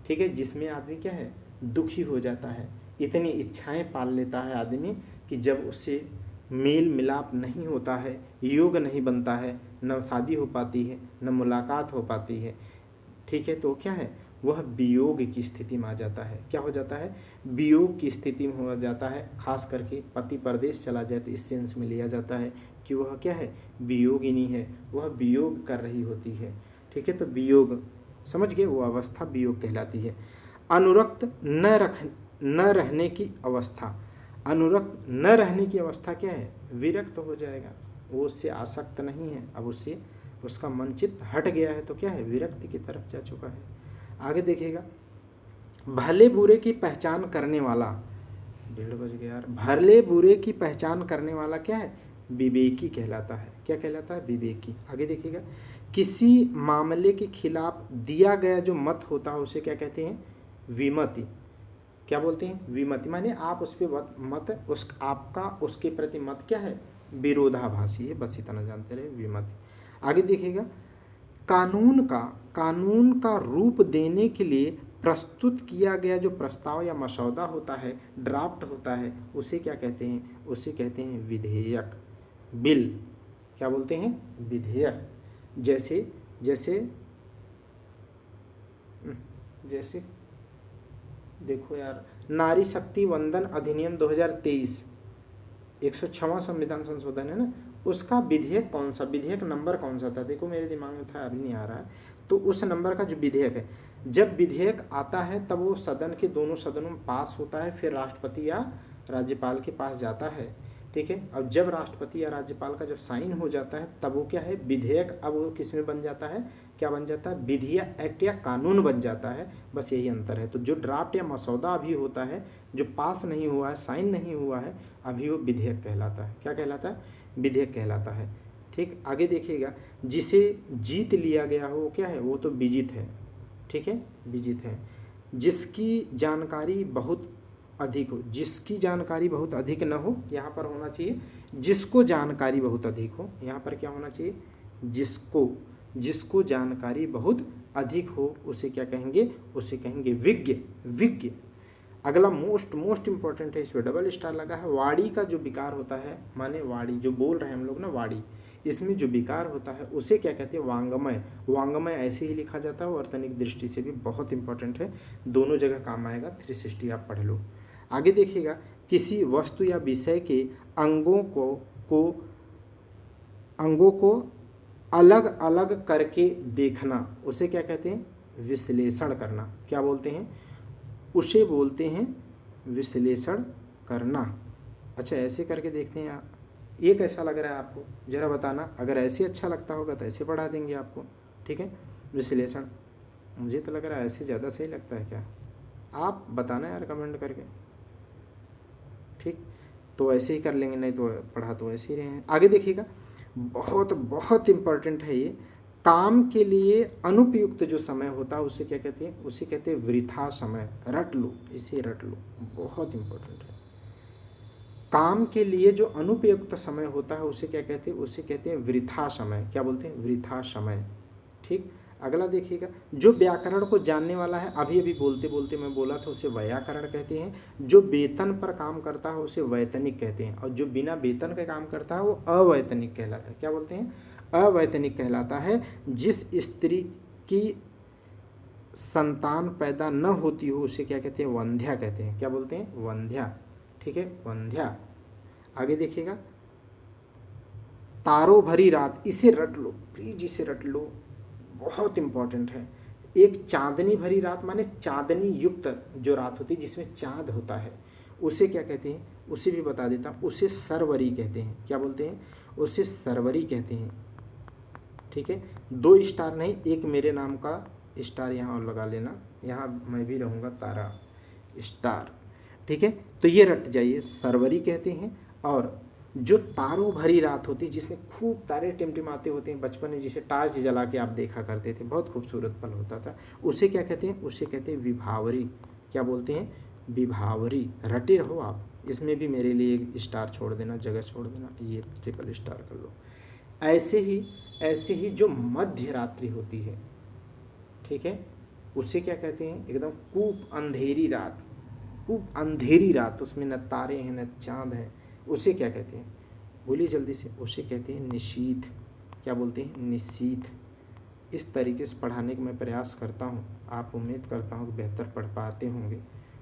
ठीक है, जिसमें आदमी क्या है? दुखी हो जाता है। इतनी इच्छाएं पाल लेता है आदमी कि जब उससे मेल मिलाप नहीं होता है, योग नहीं बनता है, न शादी हो पाती है, न मुलाकात हो पाती है। ठीक है, तो क्या है? वह वियोग की स्थिति में आ जाता है। क्या हो जाता है? वियोग की स्थिति में हो जाता है। खास करके पति परदेश चला जाए तो इस सेंस में लिया जाता है कि वह क्या है? वियोगिनी है, वह वियोग कर रही होती है। ठीक है, तो वियोग समझ गए, वो अवस्था वियोग कहलाती है। अनुरक्त न रहने की अवस्था। अनुरक्त न रहने की अवस्था क्या है? विरक्त हो जाएगा, वो उससे आसक्त नहीं है, अब उससे उसका मन चित्त हट गया है, तो क्या है? विरक्ति की तरफ जा चुका है। आगे देखिएगा, भले बुरे की पहचान करने वाला, 1:30 बज गया यार। भले बुरे की पहचान करने वाला क्या है? विवेकी कहलाता है। क्या कहलाता है? विवेकी। आगे देखिएगा, किसी मामले के खिलाफ दिया गया जो मत होता है उसे क्या कहते हैं? विमति। क्या बोलते हैं? विमति। माने आप उस पर मत, आपका उसके प्रति मत क्या है? विरोधाभासी है, बस इतना जानते रहे, विमति। आगे देखिएगा, कानून का रूप देने के लिए प्रस्तुत किया गया जो प्रस्ताव या मसौदा होता है, ड्राफ्ट होता है, उसे क्या कहते हैं? उसे कहते हैं विधेयक, बिल। क्या बोलते हैं? विधेयक। जैसे जैसे जैसे देखो यार, नारी शक्ति वंदन अधिनियम 2023, 106वां संविधान संशोधन है ना, उसका विधेयक कौन सा, विधेयक नंबर कौन सा था, देखो मेरे दिमाग में था, अभी नहीं आ रहा है। तो उस नंबर का जो विधेयक है, जब विधेयक आता है तब वो सदन के दोनों सदनों में पास होता है, फिर राष्ट्रपति या राज्यपाल के पास जाता है, ठीक है। अब जब राष्ट्रपति या राज्यपाल का जब साइन हो जाता है तब वो क्या है, विधेयक, अब वो किस में बन जाता है, क्या बन जाता है, विधि या एक्ट या कानून बन जाता है, बस यही अंतर है। तो जो ड्राफ्ट या मसौदा अभी होता है, जो पास नहीं हुआ है, साइन नहीं हुआ है, अभी वो विधेयक कहलाता है। क्या कहलाता है, विधेयक कहलाता है, ठीक। आगे देखिएगा, जिसे जीत लिया गया हो वो क्या है, वो तो विजित है, ठीक है, विजित है। जिसकी जानकारी बहुत अधिक हो, जिसकी जानकारी बहुत अधिक न हो, यहाँ पर होना चाहिए जिसको जानकारी बहुत अधिक हो, यहाँ पर क्या होना चाहिए, जिसको जानकारी बहुत अधिक हो, उसे क्या कहेंगे, उसे कहेंगे विज्ञ, विज्ञ। अगला मोस्ट इंपॉर्टेंट है, इसमें डबल स्टार लगा है, वाणी का जो विकार होता है, माने वाणी जो बोल रहे हैं हम लोग ना, वाणी, इसमें जो विकार होता है उसे क्या कहते हैं, वांगमय। वांगमय ऐसे ही लिखा जाता है, वर्तनिक दृष्टि से भी बहुत इंपॉर्टेंट है, दोनों जगह काम आएगा, 360 आप पढ़ लो। आगे देखिएगा, किसी वस्तु या विषय के अंगों को अलग अलग करके देखना, उसे क्या कहते हैं, विश्लेषण करना। क्या बोलते हैं, उसे बोलते हैं विश्लेषण करना। अच्छा, ऐसे करके देखते हैं, ये कैसा लग रहा है आपको, ज़रा बताना। अगर ऐसे अच्छा लगता होगा तो ऐसे पढ़ा देंगे आपको, ठीक है। विश्लेषण, मुझे तो लग रहा है ऐसे ज़्यादा सही लगता है, क्या आप बताना यार कमेंट करके, ठीक। तो ऐसे ही कर लेंगे, नहीं तो पढ़ा तो ऐसे ही रहे हैं। आगे देखिएगा, बहुत इम्पोर्टेंट है ये, काम के लिए अनुपयुक्त जो समय होता है उसे क्या कहते हैं, उसे कहते हैं वृथा समय। रट लो, इसे रट लो, बहुत इम्पोर्टेंट है। काम के लिए जो अनुपयुक्त समय होता है उसे क्या कहते हैं, उसे कहते हैं वृथा समय। क्या बोलते हैं, वृथा समय, ठीक। अगला देखिएगा, जो व्याकरण को जानने वाला है, अभी अभी बोलते बोलते मैं बोला था, उसे व्याकरण कहते हैं। जो वेतन पर काम करता है उसे वैतनिक कहते हैं, और जो बिना वेतन के काम करता है वो अवैतनिक कहलाता है। क्या बोलते हैं, अवैतनिक कहलाता है। जिस स्त्री की संतान पैदा न होती हो उसे क्या कहते हैं, वंध्या कहते हैं। क्या बोलते हैं, वंध्या, ठीक है, वंध्या। आगे देखिएगा, तारों भरी रात, इसे रट लो प्लीज, इसे रट लो, बहुत इंपॉर्टेंट है। एक चांदनी भरी रात माने चांदनी युक्त जो रात होती है जिसमें चांद होता है, उसे क्या कहते हैं, उसे भी बता देता हूँ, उसे सरवरी कहते हैं। क्या बोलते हैं, उसे सरवरी कहते हैं, ठीक है। 2 स्टार नहीं, एक मेरे नाम का स्टार यहाँ और लगा लेना, यहाँ मैं भी रहूँगा तारा स्टार, ठीक है। तो ये रट जाइए, सरवरी कहते हैं। और जो तारों भरी रात होती है जिसमें खूब तारे टिमटिमाते होते हैं, बचपन में जिसे टार्च जला के आप देखा करते थे, बहुत खूबसूरत पल होता था, उसे क्या कहते हैं, उसे कहते हैं विभावरी। क्या बोलते हैं, विभावरी। रटे रहो आप, इसमें भी मेरे लिए एक स्टार छोड़ देना, जगह छोड़ देना, ये ट्रिपल स्टार कर लो। ऐसे ही जो मध्य रात्रि होती है, ठीक है, उसे क्या कहते हैं, एकदम खूब अंधेरी रात, खूब अंधेरी रात, उसमें न तारे हैं न चाँद है, उसे क्या कहते हैं, बोलिए जल्दी से, उसे कहते हैं निशीथ। क्या बोलते हैं, निशीथ। इस तरीके से पढ़ाने का मैं प्रयास करता हूँ, आप उम्मीद करता हूँ कि बेहतर पढ़ पाते होंगे,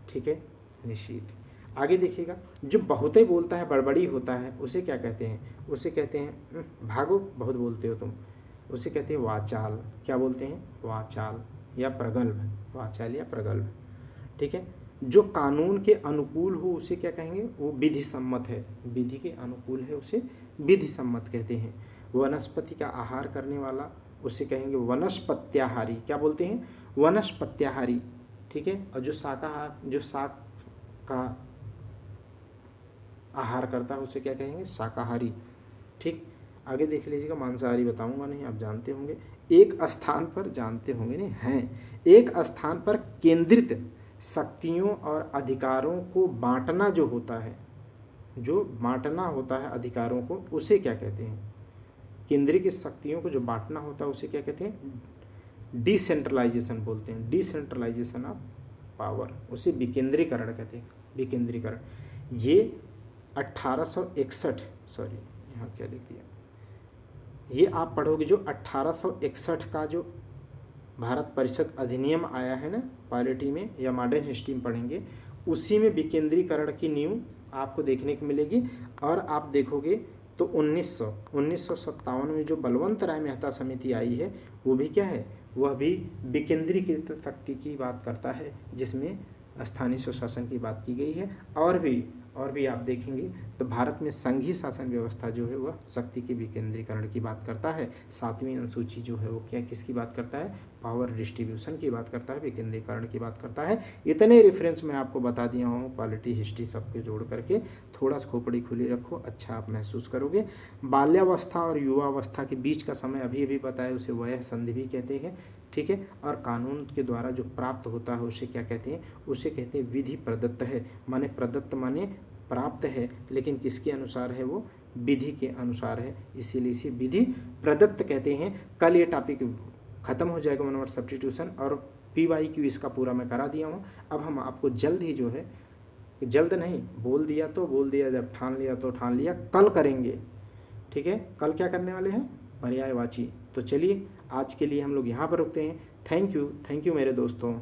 ठीक है, निशीथ। आगे देखिएगा, जो बहुते बोलता है, बड़बड़ी होता है, उसे क्या कहते हैं, उसे कहते हैं भागो, बहुत बोलते हो तुम, उसे कहते हैं वाचाल। क्या बोलते हैं, वाचाल या प्रगल्भ, वाचाल या प्रगल्भ, ठीक है। जो कानून के अनुकूल हो उसे क्या कहेंगे, वो विधि सम्मत है, विधि के अनुकूल है उसे विधि सम्मत कहते हैं। वनस्पति का आहार करने वाला उसे कहेंगे वनस्पत्याहारी। क्या बोलते हैं, वनस्पत्याहारी, ठीक है। और जो शाकाहार, जो शाक का आहार करता है उसे क्या कहेंगे, शाकाहारी, ठीक। आगे देख लीजिएगा, मांसाहारी बताऊंगा नहीं, आप जानते होंगे। एक स्थान पर, जानते होंगे नहीं हैं, एक स्थान पर केंद्रित शक्तियों और अधिकारों को बांटना जो होता है, जो बांटना होता है अधिकारों को, उसे क्या कहते हैं, केंद्रीय शक्तियों को जो बांटना होता है उसे क्या कहते हैं, डिसेंट्रलाइजेशन बोलते हैं, डिसेंट्रलाइजेशन ऑफ पावर, उसे विकेंद्रीकरण कहते हैं, विकेंद्रीकरण। ये 1861, सॉरी यहाँ क्या लिख दिया, ये आप पढ़ोगे जो 1861 का जो भारत परिषद अधिनियम आया है ना पॉलिटी में या मॉडर्न हिस्ट्री में पढ़ेंगे, उसी में विकेंद्रीकरण की नींव आपको देखने को मिलेगी। और आप देखोगे तो 1957 में जो बलवंत राय मेहता समिति आई है वो भी क्या है, वह भी विकेंद्रीकृत शक्ति की बात करता है, जिसमें स्थानीय स्वशासन की बात की गई है। और भी आप देखेंगे तो भारत में संघीय शासन व्यवस्था जो है वह शक्ति के विकेंद्रीकरण की बात करता है। 7वीं अनुसूची जो है वो क्या किसकी बात करता है, पावर डिस्ट्रीब्यूशन की बात करता है, विकेंद्रीकरण की बात करता है। इतने रेफरेंस मैं आपको बता दिया हूँ, पॉलिटी हिस्ट्री सबके जोड़ करके। थोड़ा सा खोपड़ी खुली रखो, अच्छा आप महसूस करोगे। बाल्यावस्था और युवावस्था के बीच का समय अभी अभी बताया, उसे वयः संधि भी कहते हैं, ठीक है। और कानून के द्वारा जो प्राप्त होता है उसे क्या कहते हैं, उसे कहते हैं विधि प्रदत्त है। माने प्रदत्त माने प्राप्त है, लेकिन किसके अनुसार है, वो विधि के अनुसार है, इसीलिए इसे विधि प्रदत्त कहते हैं। कल ये टॉपिक खत्म हो जाएगा 1 वर्ड सब्स्टिट्यूशन, और PYQ इसका पूरा मैं करा दिया हूँ। अब हम आपको जल्द ही जो है, जल्द नहीं, बोल दिया तो बोल दिया, जब ठान लिया तो ठान लिया, कल करेंगे, ठीक है। कल क्या करने वाले हैं, पर्यायवाची। तो चलिए आज के लिए हम लोग यहाँ पर रुकते हैं। थैंक यू मेरे दोस्तों।